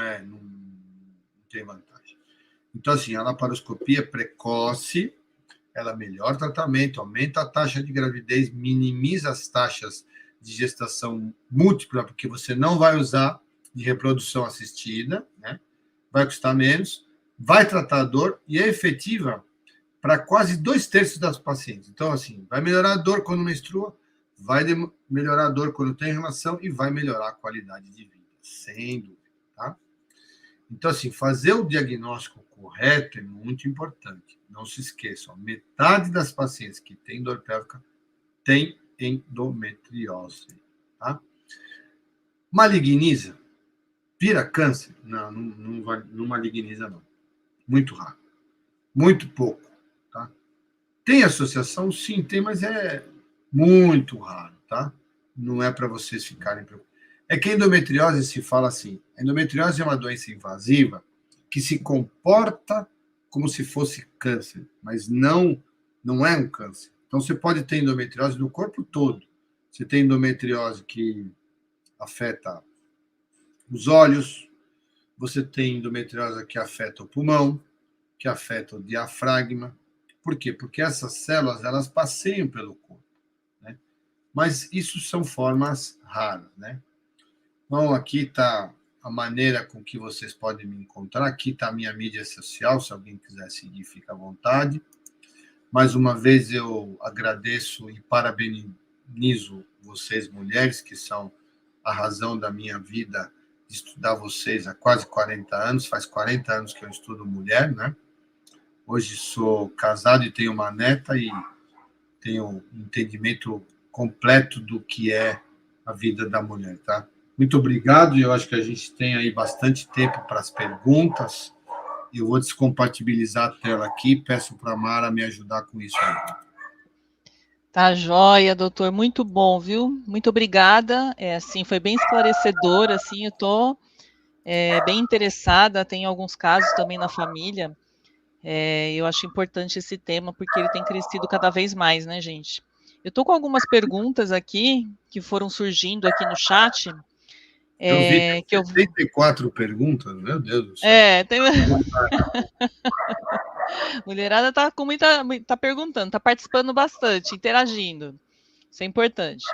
tem vantagem. Então, assim, a laparoscopia precoce, ela melhora o tratamento, aumenta a taxa de gravidez, minimiza as taxas de gestação múltipla, porque você não vai usar de reprodução assistida, né? Vai custar menos, vai tratar a dor e é efetiva para quase 2/3 das pacientes. Então, assim, vai melhorar a dor quando menstrua, vai melhorar a dor quando tem relação e vai melhorar a qualidade de vida, sem dúvida, tá? Então, assim, fazer o diagnóstico correto é muito importante. Não se esqueçam, metade das pacientes que têm dor pélvica tem endometriose, tá? Maligniza? Vira câncer? Não maligniza, não. Muito raro. Muito pouco, tá? Tem associação? Sim, tem, mas é muito raro, tá? Não é para vocês ficarem preocupados. É que a endometriose se fala assim, a endometriose é uma doença invasiva que se comporta como se fosse câncer, mas não é um câncer. Então, você pode ter endometriose no corpo todo. Você tem endometriose que afeta os olhos, você tem endometriose que afeta o pulmão, que afeta o diafragma. Por quê? Porque essas células, elas passeiam pelo corpo, né? Mas isso são formas raras, né? Então, aqui está a maneira com que vocês podem me encontrar. Aqui está a minha mídia social, se alguém quiser seguir, fica à vontade. Mais uma vez, eu agradeço e parabenizo vocês, mulheres, que são a razão da minha vida de estudar vocês há quase 40 anos. Faz 40 anos que eu estudo mulher, né? Hoje sou casado e tenho uma neta e tenho um entendimento completo do que é a vida da mulher, tá? Muito obrigado, e eu acho que a gente tem aí bastante tempo para as perguntas. Eu vou descompatibilizar a tela aqui, peço para a Mara me ajudar com isso aí. Tá joia, doutor, muito bom, viu? Muito obrigada, assim, foi bem esclarecedor, assim, eu tô bem interessada, tem alguns casos também na família, eu acho importante esse tema, porque ele tem crescido cada vez mais, né, gente? Eu tô com algumas perguntas aqui, que foram surgindo aqui no chat, Eu vi que eu... 74 perguntas, meu Deus do céu. tem... Mulherada tá com tá perguntando, tá participando bastante, interagindo. Isso é importante.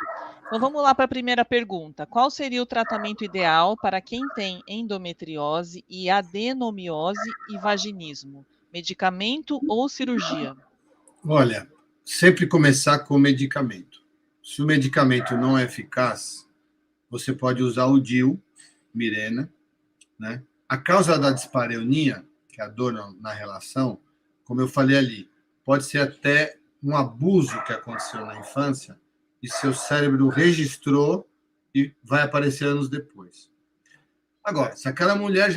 Então vamos lá para a primeira pergunta. Qual seria o tratamento ideal para quem tem endometriose e adenomiose e vaginismo? Medicamento ou cirurgia? Olha, sempre começar com o medicamento. Se o medicamento não é eficaz, você pode usar o DIU, Mirena, né? A causa da dispareunia, que é a dor na relação, como eu falei ali, pode ser até um abuso que aconteceu na infância e seu cérebro registrou e vai aparecer anos depois. Agora, se aquela mulher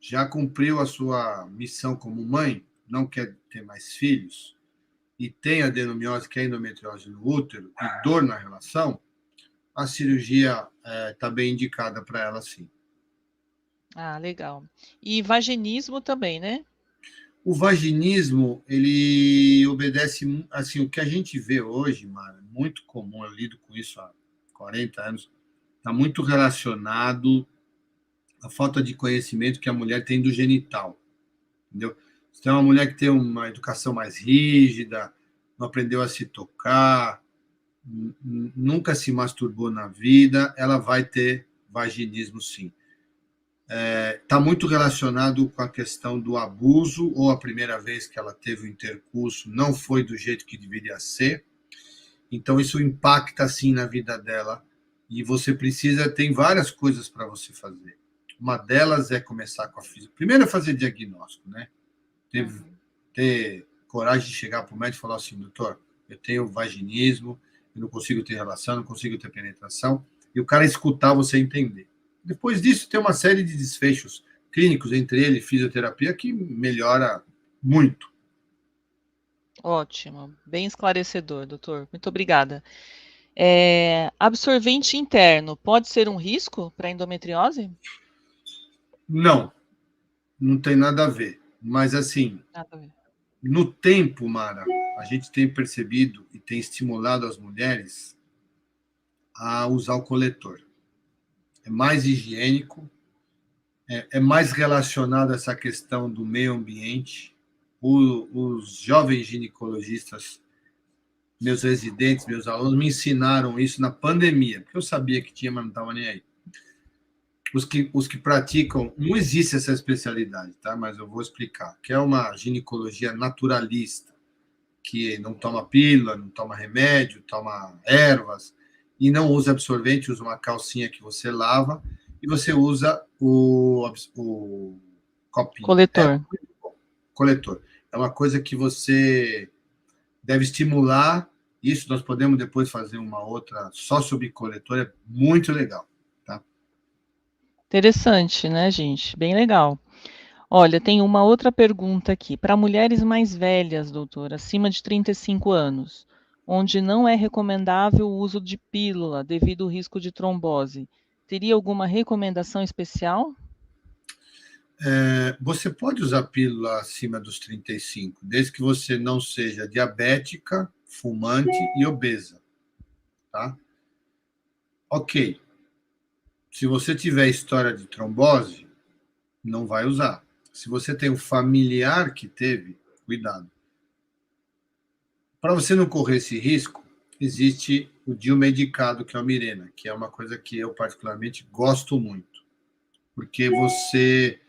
já cumpriu a sua missão como mãe, não quer ter mais filhos, e tem adenomiose, que é endometriose no útero, e dor na relação, a cirurgia está bem indicada para ela, sim. Ah, legal. E vaginismo também, né? O vaginismo, ele obedece, assim, o que a gente vê hoje, Mara, muito comum, eu lido com isso há 40 anos, está muito relacionado à falta de conhecimento que a mulher tem do genital, entendeu? Se tem uma mulher que tem uma educação mais rígida, não aprendeu a se tocar, nunca se masturbou na vida, ela vai ter vaginismo, sim. Está muito relacionado com a questão do abuso, ou a primeira vez que ela teve o intercurso não foi do jeito que deveria ser. Então, isso impacta, sim, na vida dela. E você tem várias coisas para você fazer. Uma delas é começar com a física. Primeiro é fazer diagnóstico, né? Ter coragem de chegar para o médico e falar assim, doutor, eu tenho vaginismo, eu não consigo ter relação, não consigo ter penetração, e o cara escutar você entender. Depois disso, tem uma série de desfechos clínicos, entre eles fisioterapia, que melhora muito. Ótimo, bem esclarecedor, doutor. Muito obrigada. Absorvente interno pode ser um risco para endometriose? Não, não tem nada a ver. Mas, assim, Nada a ver. no tempo, Mara, a gente tem percebido e tem estimulado as mulheres a usar o coletor. É mais higiênico, é mais relacionado a essa questão do meio ambiente. Os jovens ginecologistas, meus residentes, meus alunos, me ensinaram isso na pandemia, porque eu sabia que tinha, mas não estava nem aí. Os que praticam, não existe essa especialidade, tá? Mas eu vou explicar, que é uma ginecologia naturalista, que não toma pílula, não toma remédio, toma ervas, e não usa absorvente, usa uma calcinha que você lava, e você usa o copinho. Coletor. Coletor. É uma coisa que você deve estimular. Isso nós podemos depois fazer uma outra só sobre coletor, é muito legal. Tá? Interessante, né, gente? Bem legal. Olha, tem uma outra pergunta aqui. Para mulheres mais velhas, doutor, acima de 35 anos, onde não é recomendável o uso de pílula devido ao risco de trombose, teria alguma recomendação especial? Você pode usar pílula acima dos 35, desde que você não seja diabética, fumante e obesa. Tá? Ok. Se você tiver história de trombose, não vai usar. Se você tem um familiar que teve, cuidado. Para você não correr esse risco, existe o DIU medicado, que é o Mirena, que é uma coisa que eu particularmente gosto muito, porque você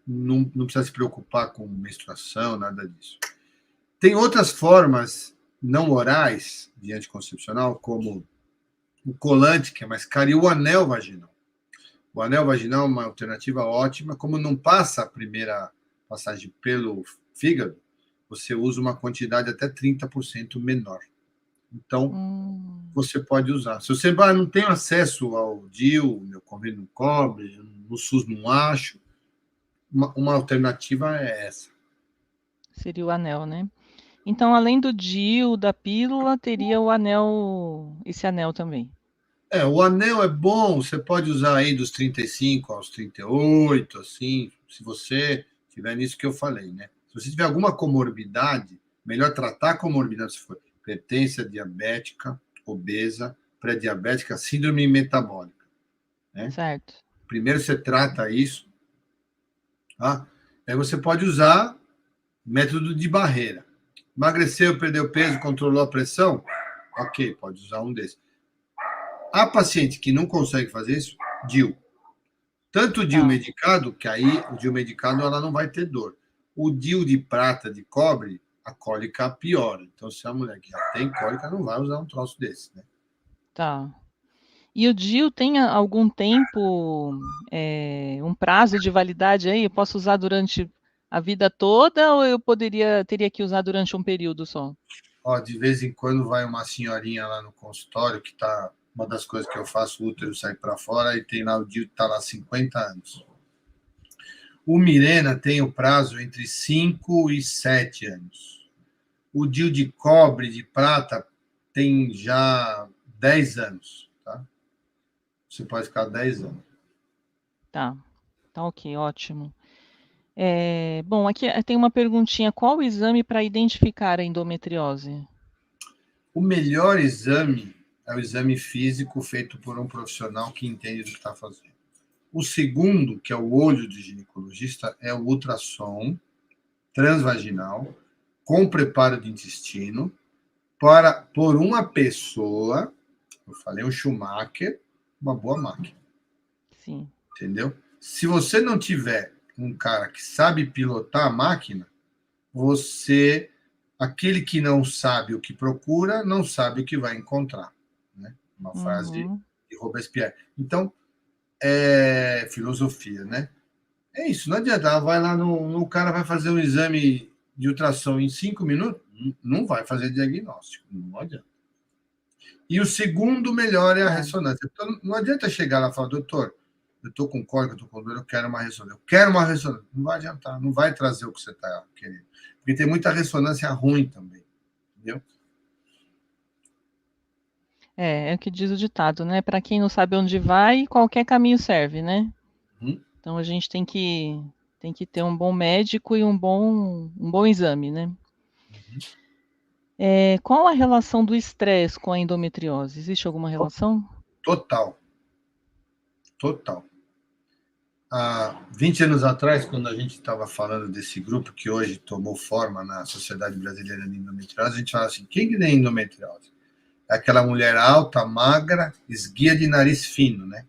não precisa se preocupar com menstruação, nada disso. Tem outras formas não orais de anticoncepcional, como o colante, que é mais caro, e o anel vaginal. O anel vaginal é uma alternativa ótima, como não passa a primeira passagem pelo fígado, você usa uma quantidade até 30% menor. Então, você pode usar. Se você não tem acesso ao DIU, meu convênio não cobre, no SUS não acho, uma alternativa é essa. Seria o anel, né? Então, além do DIU, da pílula, teria o anel, esse anel também. O anel é bom, você pode usar aí dos 35 aos 38, assim, se você tiver nisso que eu falei, né? Se você tiver alguma comorbidade, melhor tratar a comorbidade, se for hipertensão diabética, obesa, pré-diabética, síndrome metabólica, né? Certo. Primeiro você trata isso, tá? Aí você pode usar método de barreira. Emagreceu, perdeu peso, controlou a pressão? Ok, pode usar um desses. A paciente que não consegue fazer isso, DIU. Tanto o DIU medicado, que aí o DIU medicado ela não vai ter dor. O DIU de prata, de cobre, a cólica piora. Então, se a mulher que já tem cólica, não vai usar um troço desse, né? Tá. E o DIU tem algum tempo, um prazo de validade aí? Eu posso usar durante a vida toda ou eu teria que usar durante um período só? Ó, de vez em quando vai uma senhorinha lá no consultório, que tá uma das coisas que eu faço, o útero sai para fora, e tem lá o DIU que está lá há 50 anos. O Mirena tem o prazo entre 5 e 7 anos. O DIU de cobre, de prata, tem já 10 anos. Tá? Você pode ficar 10 anos. Tá, ok, ótimo. Bom, aqui tem uma perguntinha. Qual o exame para identificar a endometriose? O melhor exame é o exame físico feito por um profissional que entende do que está fazendo. O segundo, que é o olho do ginecologista, é o ultrassom transvaginal com preparo de intestino por uma pessoa, eu falei um Schumacher, uma boa máquina. Sim. Entendeu? Se você não tiver um cara que sabe pilotar a máquina, aquele que não sabe o que procura, não sabe o que vai encontrar. Né? Uma frase de Robespierre. Então, é filosofia, né? É isso, não adianta. Vai lá o cara vai fazer um exame de ultrassom em 5 minutos, não vai fazer diagnóstico, não adianta. E o segundo melhor é a ressonância. Então, não adianta chegar lá e falar, doutor, eu estou com cólica, estou com dor, eu quero uma ressonância. Eu quero uma ressonância. Não vai adiantar, não vai trazer o que você está querendo. Porque tem muita ressonância ruim também, entendeu? É o que diz o ditado, né? Para quem não sabe onde vai, qualquer caminho serve, né? Então a gente tem que ter um bom médico e um bom exame, né? Qual a relação do estresse com a endometriose? Existe alguma relação? Total. Há 20 anos atrás, quando a gente estava falando desse grupo que hoje tomou forma na Sociedade Brasileira de Endometriose, a gente falava assim, quem que tem endometriose? É aquela mulher alta, magra, esguia de nariz fino, né?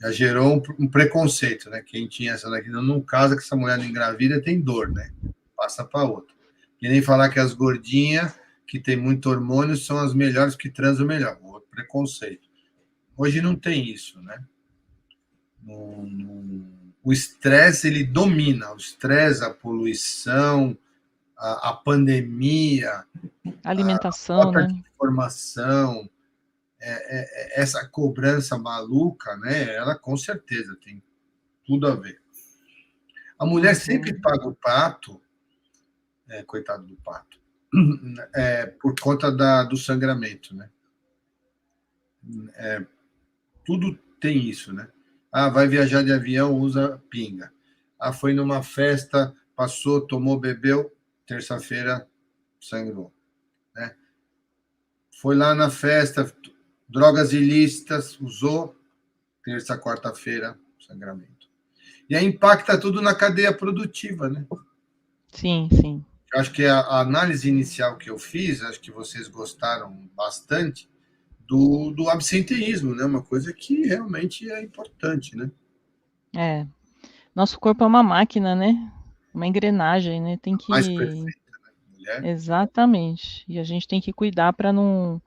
Já gerou um preconceito, né? Quem tinha essa daqui não casa, que essa mulher não engravida, tem dor, né? Passa para outra. E nem falar que as gordinhas, que tem muito hormônio, são as melhores que transam melhor. Outro preconceito. Hoje não tem isso, né? O estresse, ele domina. O estresse, a poluição, a pandemia, alimentação, a falta né? de informação, essa cobrança maluca, né? Ela com certeza tem tudo a ver. A mulher sempre paga o pato, coitado do pato, por conta do sangramento, né? Tudo tem isso, né? Ah, vai viajar de avião, usa pinga. Ah, foi numa festa, passou, tomou, bebeu, terça-feira sangrou, né? Foi lá na festa, drogas ilícitas, usou, terça, quarta-feira, sangramento. E aí impacta tudo na cadeia produtiva, né? Sim, sim. Eu acho que a análise inicial que eu fiz, acho que vocês gostaram bastante, do absenteísmo, né? Uma coisa que realmente é importante, né? É. Nosso corpo é uma máquina, né? Uma engrenagem, né? Tem Mais que. perfeita, né? Mulher. Exatamente. E a gente tem que cuidar para não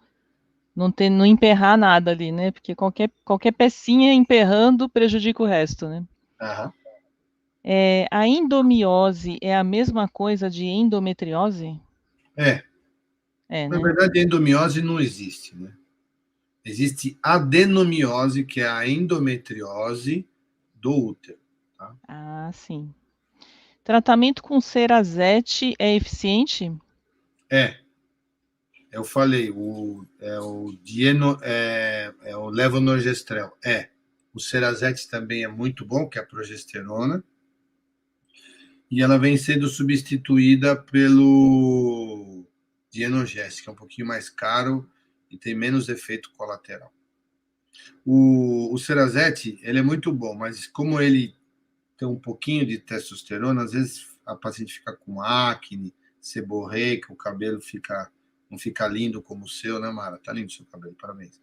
emperrar nada ali, né? Porque qualquer pecinha emperrando prejudica o resto, né? Aham. A endomiose é a mesma coisa de endometriose? É. É, Na né? verdade, a endomiose não existe, né? Existe adenomiose, que é a endometriose do útero. Tá? Ah, sim. Tratamento com cerazete é eficiente? É, eu falei, é o levonorgestrel. O cerazete também é muito bom, que é a progesterona, e ela vem sendo substituída pelo Dienogest, que é um pouquinho mais caro e tem menos efeito colateral. O cerazete, ele é muito bom, mas como ele tem um pouquinho de testosterona, às vezes a paciente fica com acne, seborreica, o cabelo não fica lindo como o seu, né, Mara? Tá lindo o seu cabelo, parabéns.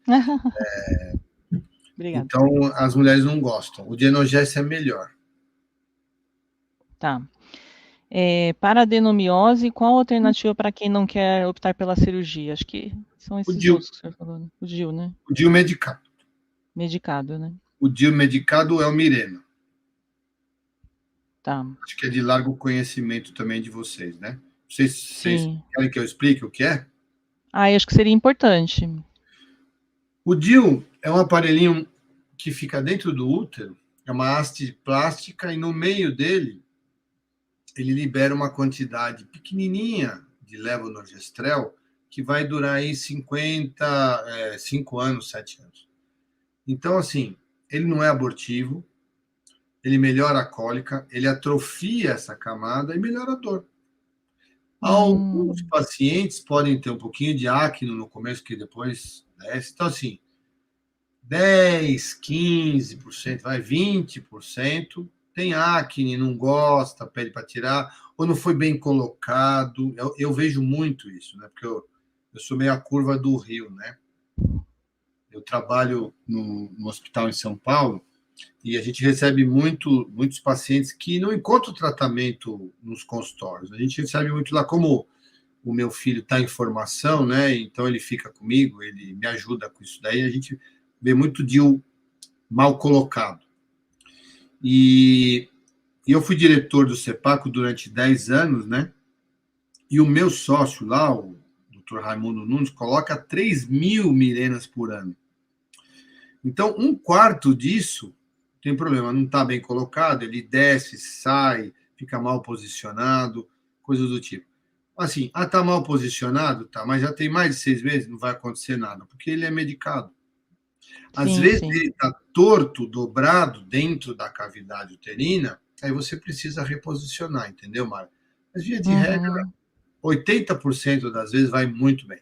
Obrigada. Então, as mulheres não gostam. O Dienogest é melhor. Tá. Para adenomiose, qual a alternativa para quem não quer optar pela cirurgia? Acho que são O esses DIU, outros que o senhor falou, né? O DIU, né? o DIU medicado. Medicado, né? O DIU medicado é o Mirena. Tá. Acho que é de largo conhecimento também de vocês, né? Vocês Sim. querem que eu explique o que é? Eu acho que seria importante. O DIU é um aparelhinho que fica dentro do útero, é uma haste plástica, e no meio dele ele libera uma quantidade pequenininha de levonorgestrel que vai durar aí 5 anos, 7 anos. Então, assim, ele não é abortivo, ele melhora a cólica, ele atrofia essa camada e melhora a dor. Alguns Hum, pacientes podem ter um pouquinho de acne no começo, que depois desce. Então, assim, 10, 15%, 20% tem acne, não gosta, pede para tirar, ou não foi bem colocado. Eu vejo muito isso, né? Porque eu sou meio a curva do Rio, né? Eu trabalho no hospital em São Paulo e a gente recebe muitos pacientes que não encontram tratamento nos consultórios. A gente recebe muito lá, como o meu filho está em formação, né? Então ele fica comigo, ele me ajuda com isso daí. A gente vê muito DIU mal colocado. E eu fui diretor do CEPACO durante 10 anos, né? E o meu sócio lá, o Dr. Raimundo Nunes, coloca 3.000 mirenas por ano. Então, um quarto disso tem problema, não está bem colocado, ele desce, sai, fica mal posicionado, coisas do tipo. Assim, tá mal posicionado? Tá, mas já tem mais de 6 meses, não vai acontecer nada, porque ele é medicado. Às sim, vezes sim. ele está torto, dobrado dentro da cavidade uterina, aí você precisa reposicionar, entendeu, Mara? Mas, via de regra, Uhum. 80% das vezes vai muito bem.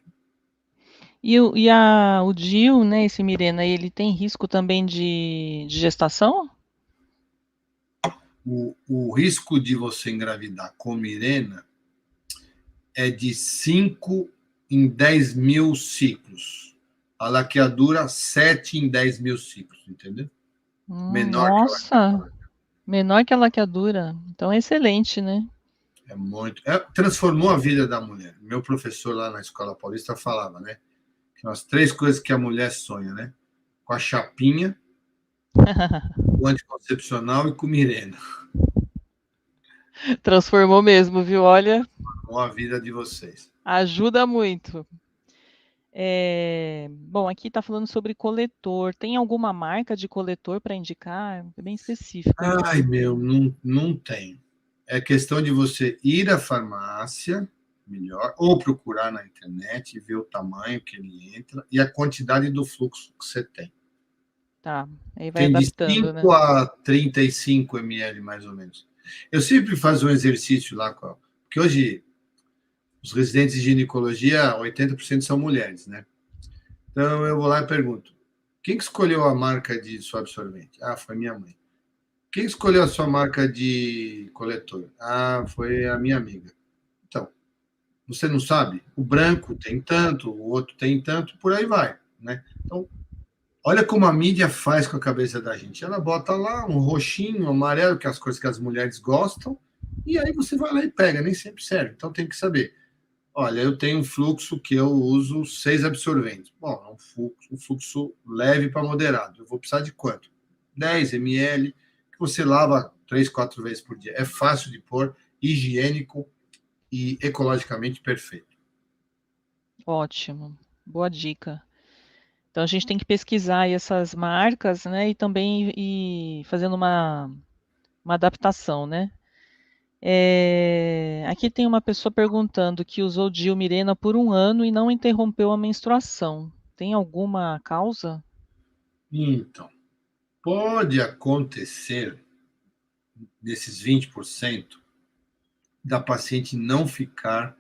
O DIU, né, esse Mirena, ele tem risco também de gestação? O risco de você engravidar com Mirena é de 5 em 10 mil ciclos. A laqueadura, 7 em 10 mil ciclos, entendeu? Menor que a Nossa, laqueadura. menor que a laqueadura. Então é excelente, né? É muito. Transformou a vida da mulher. Meu professor lá na Escola Paulista falava, né? Que são as 3 coisas que a mulher sonha, né? Com a chapinha, o anticoncepcional e com Mirena. Transformou mesmo, viu? Olha, Com a vida de vocês. ajuda muito. Bom, aqui está falando sobre coletor. Tem alguma marca de coletor para indicar? É bem específico Ai, isso. meu, não tem. É questão de você ir à farmácia, melhor, ou procurar na internet e ver o tamanho que ele entra e a quantidade do fluxo que você tem. Tá, aí vai Tem de adaptando, né? 5 a 35 ml, mais ou menos. Eu sempre faço um exercício lá, porque hoje os residentes de ginecologia, 80% são mulheres, né? Então, eu vou lá e pergunto, quem que escolheu a marca de sua absorvente? Ah, foi minha mãe. Quem escolheu a sua marca de coletor? Ah, foi a minha amiga. Então, você não sabe? O branco tem tanto, o outro tem tanto, por aí vai, né? Então, olha como a mídia faz com a cabeça da gente. Ela bota lá um roxinho, um amarelo, que é as cores que as mulheres gostam, e aí você vai lá e pega, nem sempre serve. Então tem que saber. Olha, eu tenho um fluxo que eu uso 6 absorventes. Bom, é um fluxo leve para moderado. Eu vou precisar de quanto? 10 ml, que você lava 3, 4 vezes por dia. É fácil de pôr, higiênico e ecologicamente perfeito. Ótimo, boa dica. Então a gente tem que pesquisar aí essas marcas, né? E também ir fazendo uma adaptação, né? Aqui tem uma pessoa perguntando que usou Dilmirena por 1 ano e não interrompeu a menstruação. Tem alguma causa? Então, pode acontecer, desses 20%, da paciente não ficar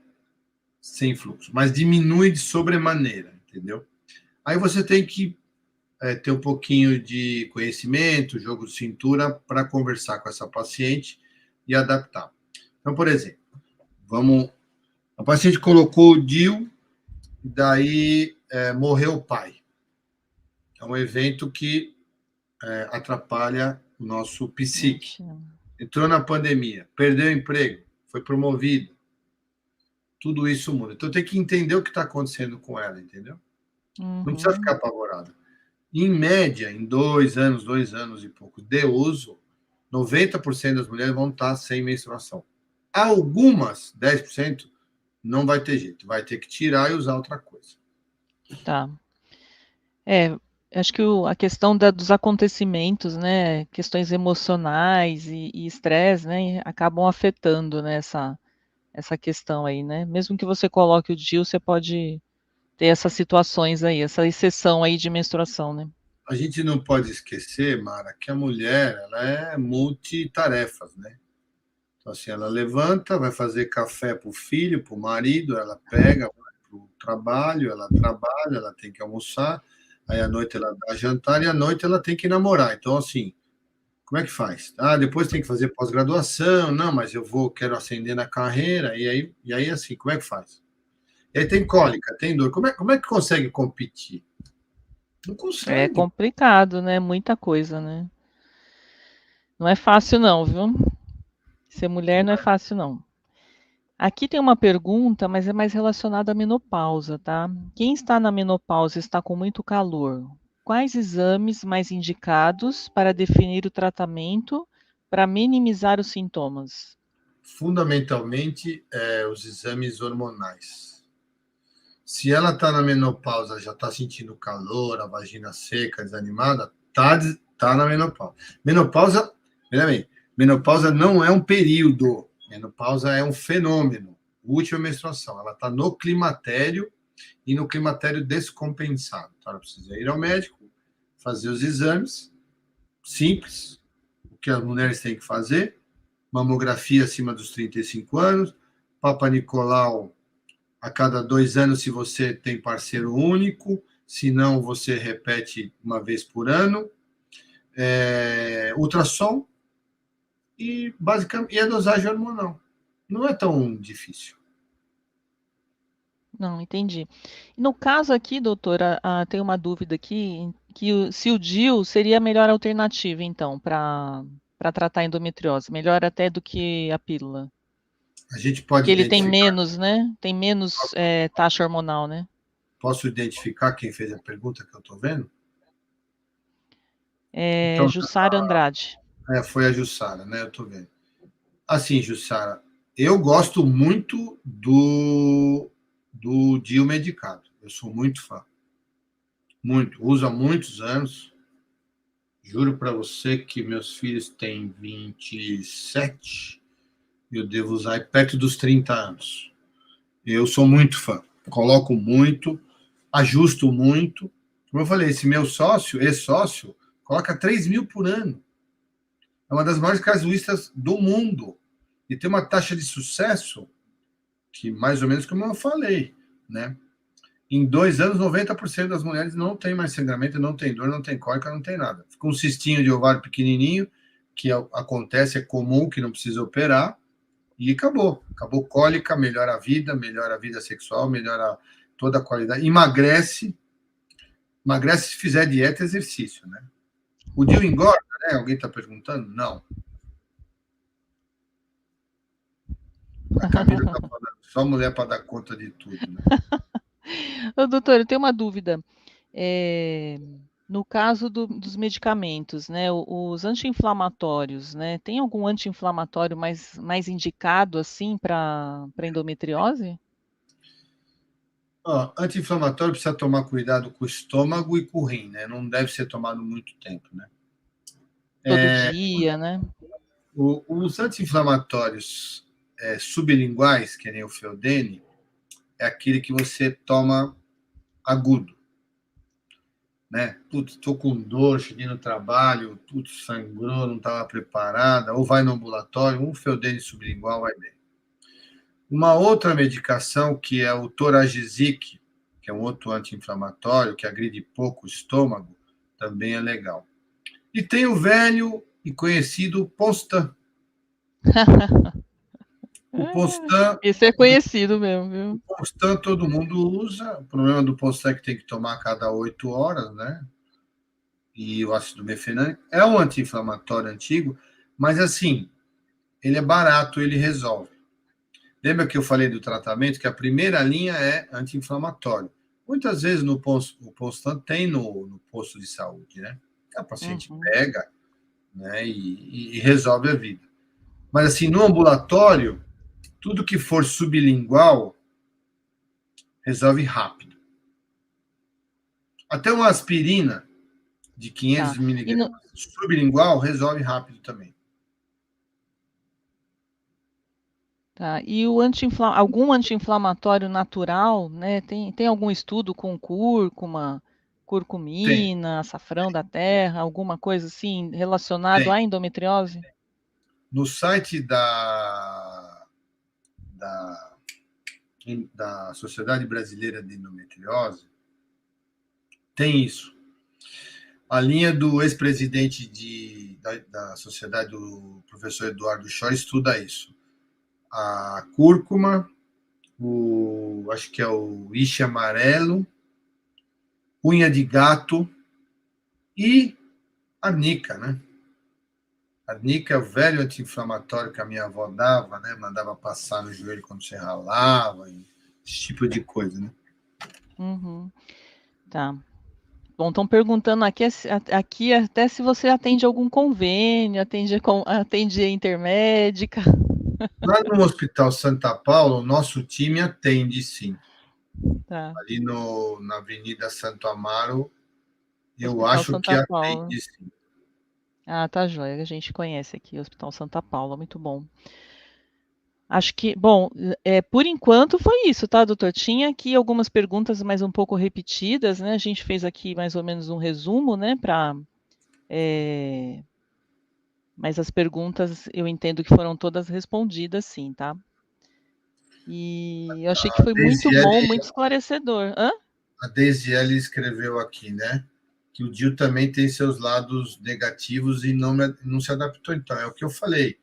sem fluxo, mas diminui de sobremaneira, entendeu? Aí você tem que ter um pouquinho de conhecimento, jogo de cintura, para conversar com essa paciente e adaptar. Então, por exemplo, a paciente colocou o DIU, daí morreu o pai. É um evento que atrapalha o nosso psique. Entrou na pandemia, perdeu o emprego, foi promovido. Tudo isso muda. Então tem que entender o que está acontecendo com ela, entendeu? Não precisa ficar apavorada. Em média, em 2 anos e pouco de uso, 90% das mulheres vão estar sem menstruação. Algumas, 10%, não vai ter jeito. Vai ter que tirar e usar outra coisa. Tá. Acho que a questão dos acontecimentos, né, questões emocionais e estresse, né, acabam afetando, né, essa questão aí, né? Mesmo que você coloque o DIU, você pode ter essas situações aí, essa exceção aí de menstruação, né? A gente não pode esquecer, Mara, que a mulher ela é multitarefas, né? Então, assim, ela levanta, vai fazer café para o filho, para o marido, ela pega, vai para o trabalho, ela trabalha, ela tem que almoçar, aí à noite ela dá jantar e à noite ela tem que namorar. Então, assim, como é que faz? Ah, depois tem que fazer pós-graduação, não, mas quero ascender na carreira, e aí assim, como é que faz? E aí tem cólica, tem dor, como é que consegue competir? Não É consegue. complicado, né? Muita coisa, né? Não é fácil não, viu? Ser mulher não é fácil não. Aqui tem uma pergunta, mas é mais relacionada à menopausa, tá? Quem está na menopausa está com muito calor. Quais exames mais indicados para definir o tratamento para minimizar os sintomas? Fundamentalmente, os exames hormonais. Se ela está na menopausa, já está sentindo calor, a vagina seca, desanimada, tá na menopausa. Menopausa não é um período, menopausa é um fenômeno. Última menstruação, ela está no climatério e no climatério descompensado. Então, ela precisa ir ao médico, fazer os exames, simples, o que as mulheres têm que fazer, mamografia acima dos 35 anos, Papa Nicolau a cada 2 anos, se você tem parceiro único, se não, você repete uma vez por ano, ultrassom e, basicamente, a dosagem hormonal. Não é tão difícil. Não, entendi. No caso aqui, doutora, tem uma dúvida aqui, se o DIU seria a melhor alternativa, então, para tratar a endometriose, melhor até do que a pílula. A gente pode Porque ele tem identificar. menos, né? Tem menos taxa hormonal, né? Posso identificar quem fez a pergunta que eu estou vendo? É Então, Jussara Andrade. foi a Jussara, né? Eu estou vendo. Assim, Jussara, eu gosto muito do DIU medicado. Eu sou muito fã. Muito. Uso há muitos anos. Juro para você que meus filhos têm 27, eu devo usar perto dos 30 anos. Eu sou muito fã. Coloco muito, ajusto muito. Como eu falei, esse meu sócio, ex-sócio, coloca 3 mil por ano. É uma das maiores casuístas do mundo. E tem uma taxa de sucesso que, mais ou menos como eu falei, né? Em 2 anos, 90% das mulheres não tem mais sangramento, não tem dor, não tem cólica, não tem nada. Fica um cistinho de ovário pequenininho, que acontece, é comum, que não precisa operar, e acabou. Acabou cólica, melhora a vida sexual, melhora toda a qualidade. Emagrece se fizer dieta e exercício, né? O DIU engorda, né? Alguém está perguntando? Não. A Camila está falando, só mulher para dar conta de tudo, né? Ô, doutor, eu tenho uma dúvida. No caso dos medicamentos, né, os anti-inflamatórios, né, tem algum anti-inflamatório mais indicado, assim, para endometriose? Anti-inflamatório precisa tomar cuidado com o estômago e com o rim, né? Não deve ser tomado muito tempo, né? Todo dia, né? Os anti-inflamatórios sublinguais, que nem o Feudene, é aquele que você toma agudo, né? Putz, tô com dor, cheguei no trabalho, putz, sangrou, não estava preparada, ou vai no ambulatório, um Feudene sublingual vai bem. Uma outra medicação, que é o Toragizic, que é um outro anti-inflamatório, que agride pouco o estômago, também é legal. E tem o velho e conhecido Postan. O Postan, Esse é conhecido mesmo, viu? Postan todo mundo usa. O problema do Postan é que tem que tomar a cada 8 horas, né? E o ácido mefenânico é um anti-inflamatório antigo, mas assim, ele é barato, ele resolve. Lembra que eu falei do tratamento, que a primeira linha é anti-inflamatório. Muitas vezes o Postan tem no posto de saúde, né? A paciente pega, né, e resolve a vida. Mas assim, no ambulatório, tudo que for sublingual resolve rápido. Até uma aspirina de 500 miligramas sublingual resolve rápido também. Tá. E algum anti-inflamatório natural, né? Tem algum estudo com cúrcuma, curcumina, açafrão da terra, alguma coisa assim relacionado à endometriose? No site da Sociedade Brasileira de Endometriose, tem isso. A linha do ex-presidente da sociedade, o professor Eduardo Schor, estuda isso. A cúrcuma, acho que é o ixe amarelo, unha de gato e arnica, né? Arnica é o velho anti-inflamatório que a minha avó dava, né? Mandava passar no joelho quando você ralava, esse tipo de coisa, né? Uhum. Tá. Bom, estão perguntando aqui até se você atende algum convênio, atende intermédica. Lá no Hospital Santa Paula, o nosso time atende, sim. Tá. Ali na Avenida Santo Amaro, eu Hospital acho que Santa Paula. atende, sim. Ah, tá joia. A gente conhece aqui o Hospital Santa Paula, muito bom. Acho que, bom, por enquanto foi isso, tá, doutor? Tinha aqui algumas perguntas, mas um pouco repetidas, né? A gente fez aqui mais ou menos um resumo, né? Mas as perguntas eu entendo que foram todas respondidas, sim, tá? E eu achei que foi muito bom, muito esclarecedor. Hã? A Deisiele escreveu aqui, né? Que o DIU também tem seus lados negativos e não se adaptou. Então, é o que eu falei.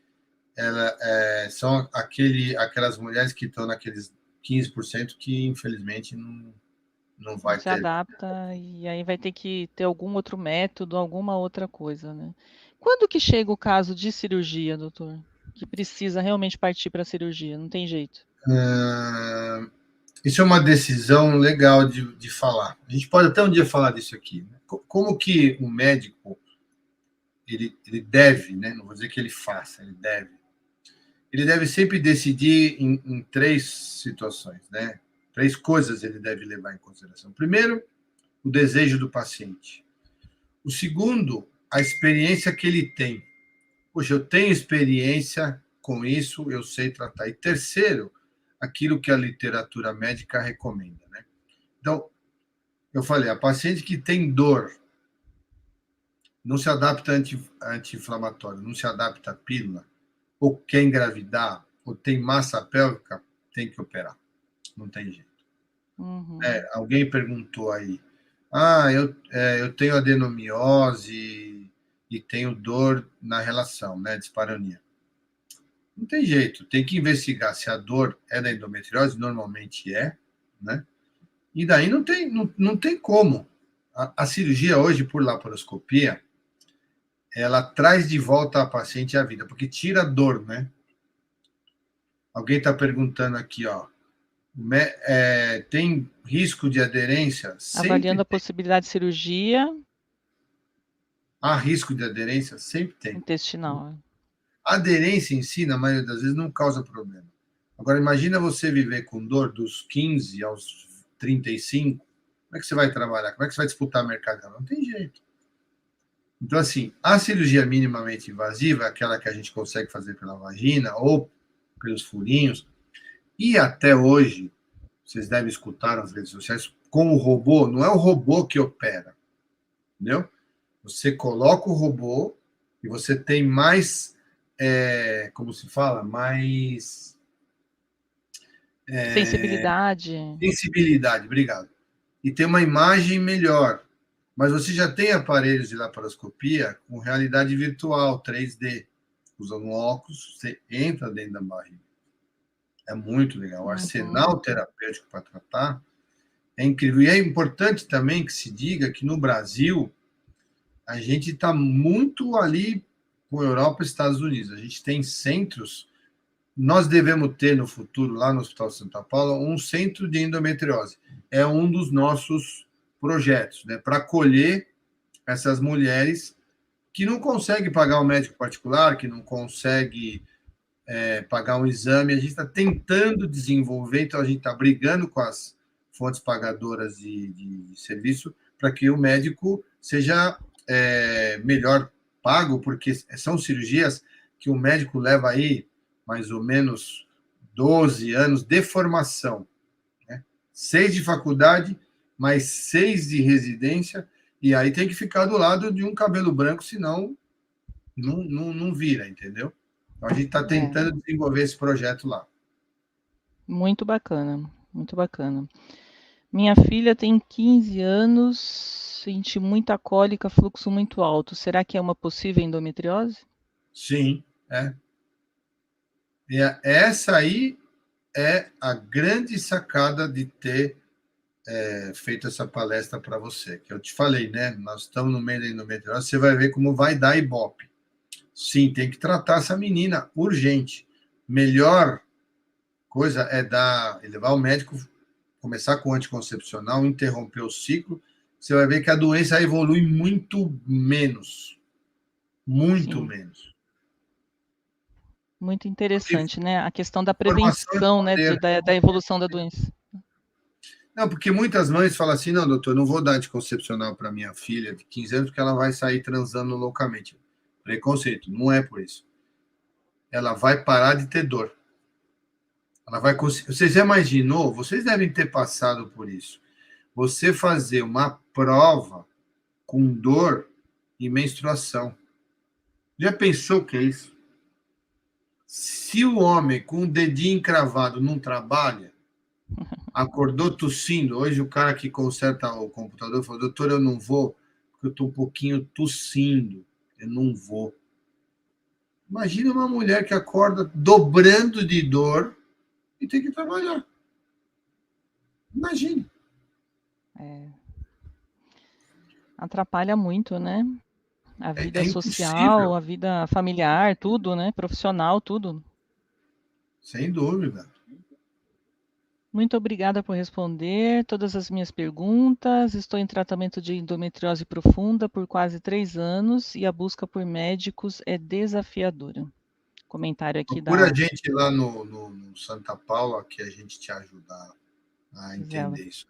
São aquelas mulheres que estão naqueles 15% que, infelizmente, não vai Se ter. adapta e aí vai ter que ter algum outro método, alguma outra coisa, né? Quando que chega o caso de cirurgia, doutor? Que precisa realmente partir para a cirurgia, não tem jeito. Isso é uma decisão legal de falar. A gente pode até um dia falar disso aqui. Né? Como que o médico ele deve, né? Não vou dizer que ele faça, ele deve sempre decidir em 3 situações, né? 3 coisas ele deve levar em consideração. Primeiro, o desejo do paciente. O segundo, a experiência que ele tem. Poxa, eu tenho experiência com isso, eu sei tratar. E terceiro, aquilo que a literatura médica recomenda, né? Então, eu falei, a paciente que tem dor, não se adapta a anti-inflamatório, não se adapta à pílula, ou quer engravidar, ou tem massa pélvica, tem que operar. Não tem jeito. Alguém perguntou aí, eu tenho adenomiose e tenho dor na relação, né, dispareunia. Não tem jeito, tem que investigar se a dor é da endometriose, normalmente é, né? E daí não tem como. A cirurgia hoje, por laparoscopia, ela traz de volta a paciente à vida, porque tira a dor, né? Alguém está perguntando aqui, ó, tem risco de aderência? Avaliando a possibilidade de cirurgia. Há risco de aderência? Sempre tem. Intestinal. A aderência em si, na maioria das vezes, não causa problema. Agora, imagina você viver com dor dos 15 aos 35, como é que você vai trabalhar? Como é que você vai disputar mercado? Não tem jeito. Então, assim, a cirurgia minimamente invasiva, aquela que a gente consegue fazer pela vagina ou pelos furinhos, e até hoje, vocês devem escutar nas redes sociais, com o robô, não é o robô que opera, entendeu? Você coloca o robô e você tem mais, como se fala, mais... sensibilidade. Sensibilidade, obrigado. E tem uma imagem melhor. Mas você já tem aparelhos de laparoscopia com realidade virtual, 3D. Usando um óculos, você entra dentro da barriga. É muito legal. O arsenal terapêutico para tratar é incrível. E é importante também que se diga que no Brasil a gente está muito ali com a Europa e Estados Unidos. A gente tem centros. Nós devemos ter no futuro, lá no Hospital Santa Paula, um centro de endometriose. É um dos nossos projetos, né, para acolher essas mulheres que não conseguem pagar um médico particular, que não conseguem pagar um exame. A gente está tentando desenvolver, então a gente está brigando com as fontes pagadoras de serviço para que o médico seja melhor pago, porque são cirurgias que o médico leva aí mais ou menos 12 anos de formação, né? 6 de faculdade, mais 6 de residência, e aí tem que ficar do lado de um cabelo branco, senão não vira, entendeu? Então a gente está tentando desenvolver esse projeto lá. Muito bacana, muito bacana. Minha filha tem 15 anos, sente muita cólica, fluxo muito alto. Será que é uma possível endometriose? Sim, é. E essa aí é a grande sacada de ter feito essa palestra para você, que eu te falei, né? Nós estamos no meio da endometriose, você vai ver como vai dar Ibope. Sim, tem que tratar essa menina urgente. Melhor coisa é levar o médico, começar com anticoncepcional, interromper o ciclo. Você vai ver que a doença evolui muito menos. Muito Sim. Menos. Muito interessante, né? A questão da prevenção, né, da evolução da doença. Não, porque muitas mães falam assim, não, doutor, não vou dar anticoncepcional para minha filha de 15 anos, porque ela vai sair transando loucamente. Preconceito, não é por isso. Ela vai parar de ter dor. Ela vai conseguir. Você já imaginou? Vocês devem ter passado por isso. Você fazer uma prova com dor e menstruação. Já pensou o que é isso? Se o homem com o dedinho encravado não trabalha, acordou tossindo. Hoje o cara que conserta o computador falou, doutor, eu não vou, porque eu estou um pouquinho tossindo. Eu não vou. Imagina uma mulher que acorda dobrando de dor e tem que trabalhar. Imagine. Atrapalha muito, né? A vida social, a vida familiar, tudo, né? Profissional, tudo. Sem dúvida. Muito obrigada por responder todas as minhas perguntas. Estou em tratamento de endometriose profunda por quase 3 anos e a busca por médicos é desafiadora. Comentário aqui Procura a gente lá no Santa Paula, que a gente te ajuda a entender isso.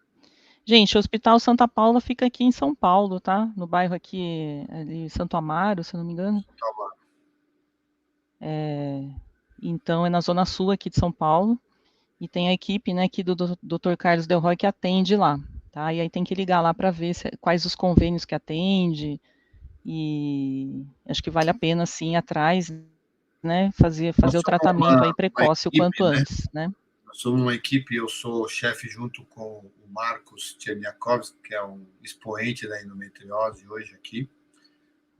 Gente, o Hospital Santa Paula fica aqui em São Paulo, tá? No bairro aqui, ali, Santo Amaro, se não me engano. Santo Amaro. Então, é na Zona Sul aqui de São Paulo. E tem a equipe, né, aqui do Dr. Carlos Del Roy que atende lá, tá? E aí tem que ligar lá para ver quais os convênios que atende. E acho que vale a pena, sim, ir atrás, né? Fazer o tratamento aí precoce o quanto antes, né? Nós somos uma equipe, eu sou chefe junto com o Marcos Tcherniakovski, que é um expoente da endometriose hoje aqui.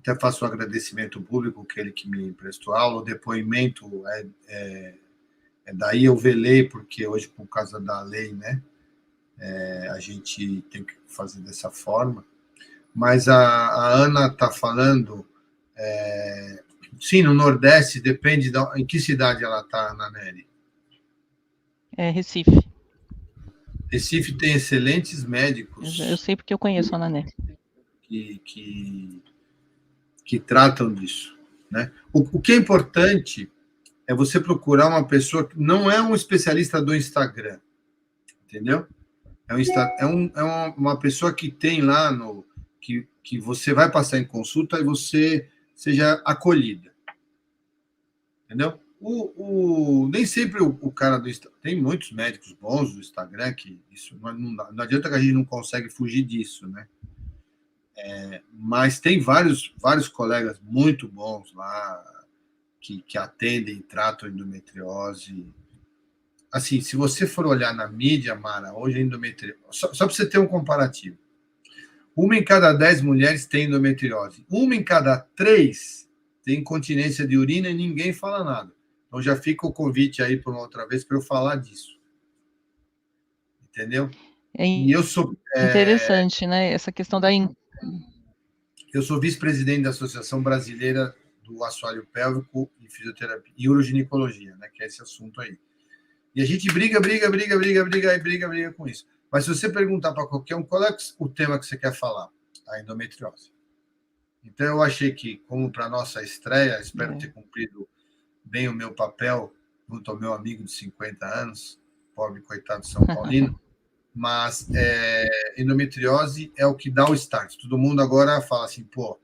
Até faço um agradecimento público, que ele que me emprestou aula. O depoimento daí eu velei, porque hoje, por causa da lei, né, a gente tem que fazer dessa forma. Mas a Ana está falando, sim, no Nordeste, depende em que cidade ela está, Ana Nery? Recife. Recife tem excelentes médicos. Eu sei porque eu conheço a Ana Nery. Que tratam disso, né? O que é importante é você procurar uma pessoa que não é um especialista do Instagram, entendeu? Uma pessoa que tem lá que você vai passar em consulta e você seja acolhida, entendeu? Nem sempre o cara do Instagram... Tem muitos médicos bons do Instagram que isso não adianta que a gente não consegue fugir disso, né? Mas tem vários colegas muito bons lá que atendem e tratam endometriose. Assim, se você for olhar na mídia, Mara, hoje a endometriose... Só para você ter um comparativo. 1 em cada 10 mulheres tem endometriose. 1 em cada 3 tem incontinência de urina e ninguém fala nada. Então já fica o convite aí para uma outra vez para eu falar disso. Entendeu? E eu sou... Interessante, né? Essa questão da... Eu sou vice-presidente da Associação Brasileira do Assoalho Pélvico e Fisioterapia e Uroginecologia, né? Que é esse assunto aí. E a gente briga com isso. Mas se você perguntar para qualquer um, qual é o tema que você quer falar? A endometriose. Então, eu achei que, como para a nossa estreia, espero ter cumprido bem o meu papel junto ao meu amigo de 50 anos, pobre coitado São Paulino, mas endometriose é o que dá o start. Todo mundo agora fala assim, pô,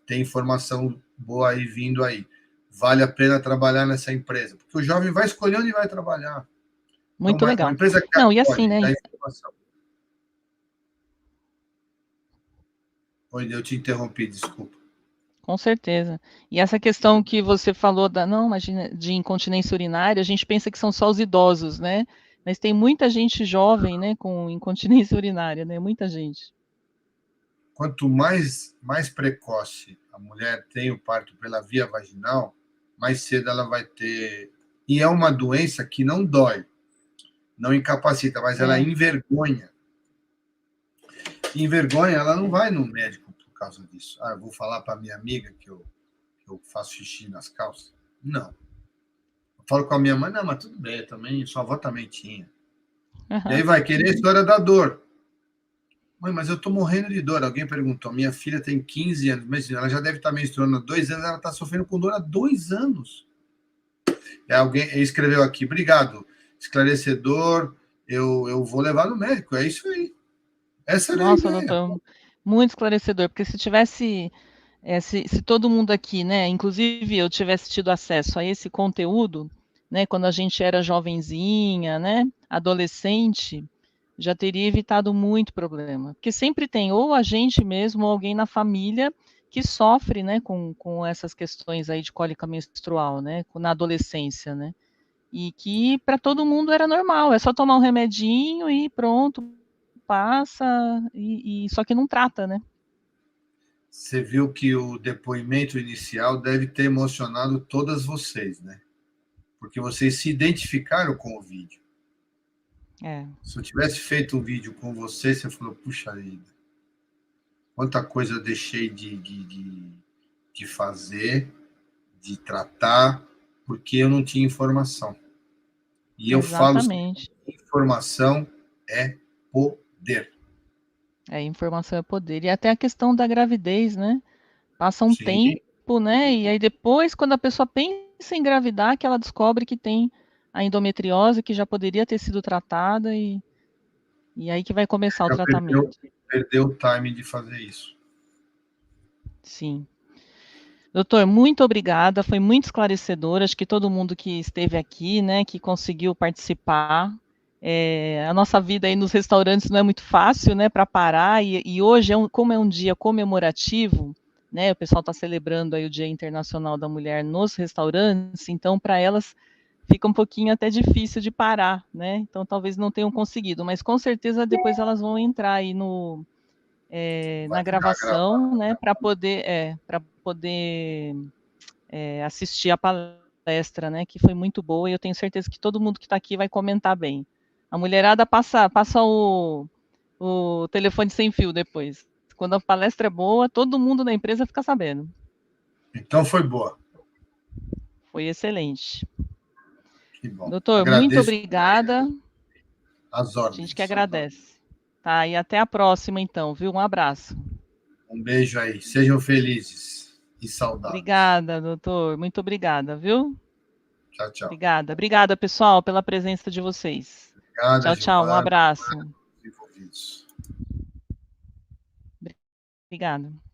tem informação boa aí vindo aí. Vale a pena trabalhar nessa empresa. Porque o jovem vai escolher onde vai trabalhar. Muito então, legal. Uma empresa que não, e assim, né? Informação. Oi, eu te interrompi, desculpa. Com certeza. E essa questão que você falou imagina, de incontinência urinária, a gente pensa que são só os idosos, né? Mas tem muita gente jovem, né, com incontinência urinária, né? Muita gente. Quanto mais precoce a mulher tem o parto pela via vaginal, mais cedo ela vai ter. E é uma doença que não dói, não incapacita, mas ela envergonha. Envergonha, ela não vai no médico por causa disso. Eu vou falar para minha amiga que eu faço xixi nas calças. Não. Eu falo com a minha mãe, não, mas tudo bem, sua avó também tinha. E aí vai querer a história da dor. Mãe, mas eu estou morrendo de dor. Alguém perguntou, minha filha tem 15 anos, mas ela já deve estar menstruando há 2 anos, ela está sofrendo com dor há 2 anos. Alguém escreveu aqui, obrigado, esclarecedor, eu vou levar no médico, é isso aí. Essa era a ideia. Nossa, doutor, muito esclarecedor, porque se tivesse, se todo mundo aqui, né, inclusive eu tivesse tido acesso a esse conteúdo, né, quando a gente era jovenzinha, né, adolescente, já teria evitado muito problema, porque sempre tem ou a gente mesmo ou alguém na família que sofre, né, com essas questões aí de cólica menstrual, né, na adolescência, né, e que para todo mundo era normal, é só tomar um remedinho e pronto, passa, só que não trata, né? Você viu que o depoimento inicial deve ter emocionado todas vocês, né? Porque vocês se identificaram com o vídeo. Se eu tivesse feito um vídeo com você falou, puxa vida, quanta coisa eu deixei de fazer, de tratar, porque eu não tinha informação. E eu falo que informação é poder. Informação é poder. E até a questão da gravidez, né? Passa um tempo, né? E aí depois, quando a pessoa pensa em engravidar, que ela descobre que tem a endometriose, que já poderia ter sido tratada, e aí que vai começar o tratamento. Perdeu o time de fazer isso. Sim. Doutor, muito obrigada, foi muito esclarecedor, acho que todo mundo que esteve aqui, né, que conseguiu participar. A nossa vida aí nos restaurantes não é muito fácil, né, para parar, e hoje, como é um dia comemorativo, né, o pessoal está celebrando aí o Dia Internacional da Mulher nos restaurantes, então para elas fica um pouquinho até difícil de parar, né? Então, talvez não tenham conseguido, mas com certeza depois elas vão entrar aí na gravação, né? Para poder assistir a palestra, né? Que foi muito boa e eu tenho certeza que todo mundo que está aqui vai comentar bem. A mulherada passa o telefone sem fio depois. Quando a palestra é boa, todo mundo na empresa fica sabendo. Então foi boa. Foi excelente. Que bom. Doutor, muito obrigada. As ordens. A gente que agradece. Tá, e até a próxima, então, viu? Um abraço. Um beijo aí. Sejam felizes e saudáveis. Obrigada, doutor. Muito obrigada, viu? Tchau, tchau. Obrigada, pessoal, pela presença de vocês. Obrigada, tchau. Um abraço. Envolvidos. Obrigada.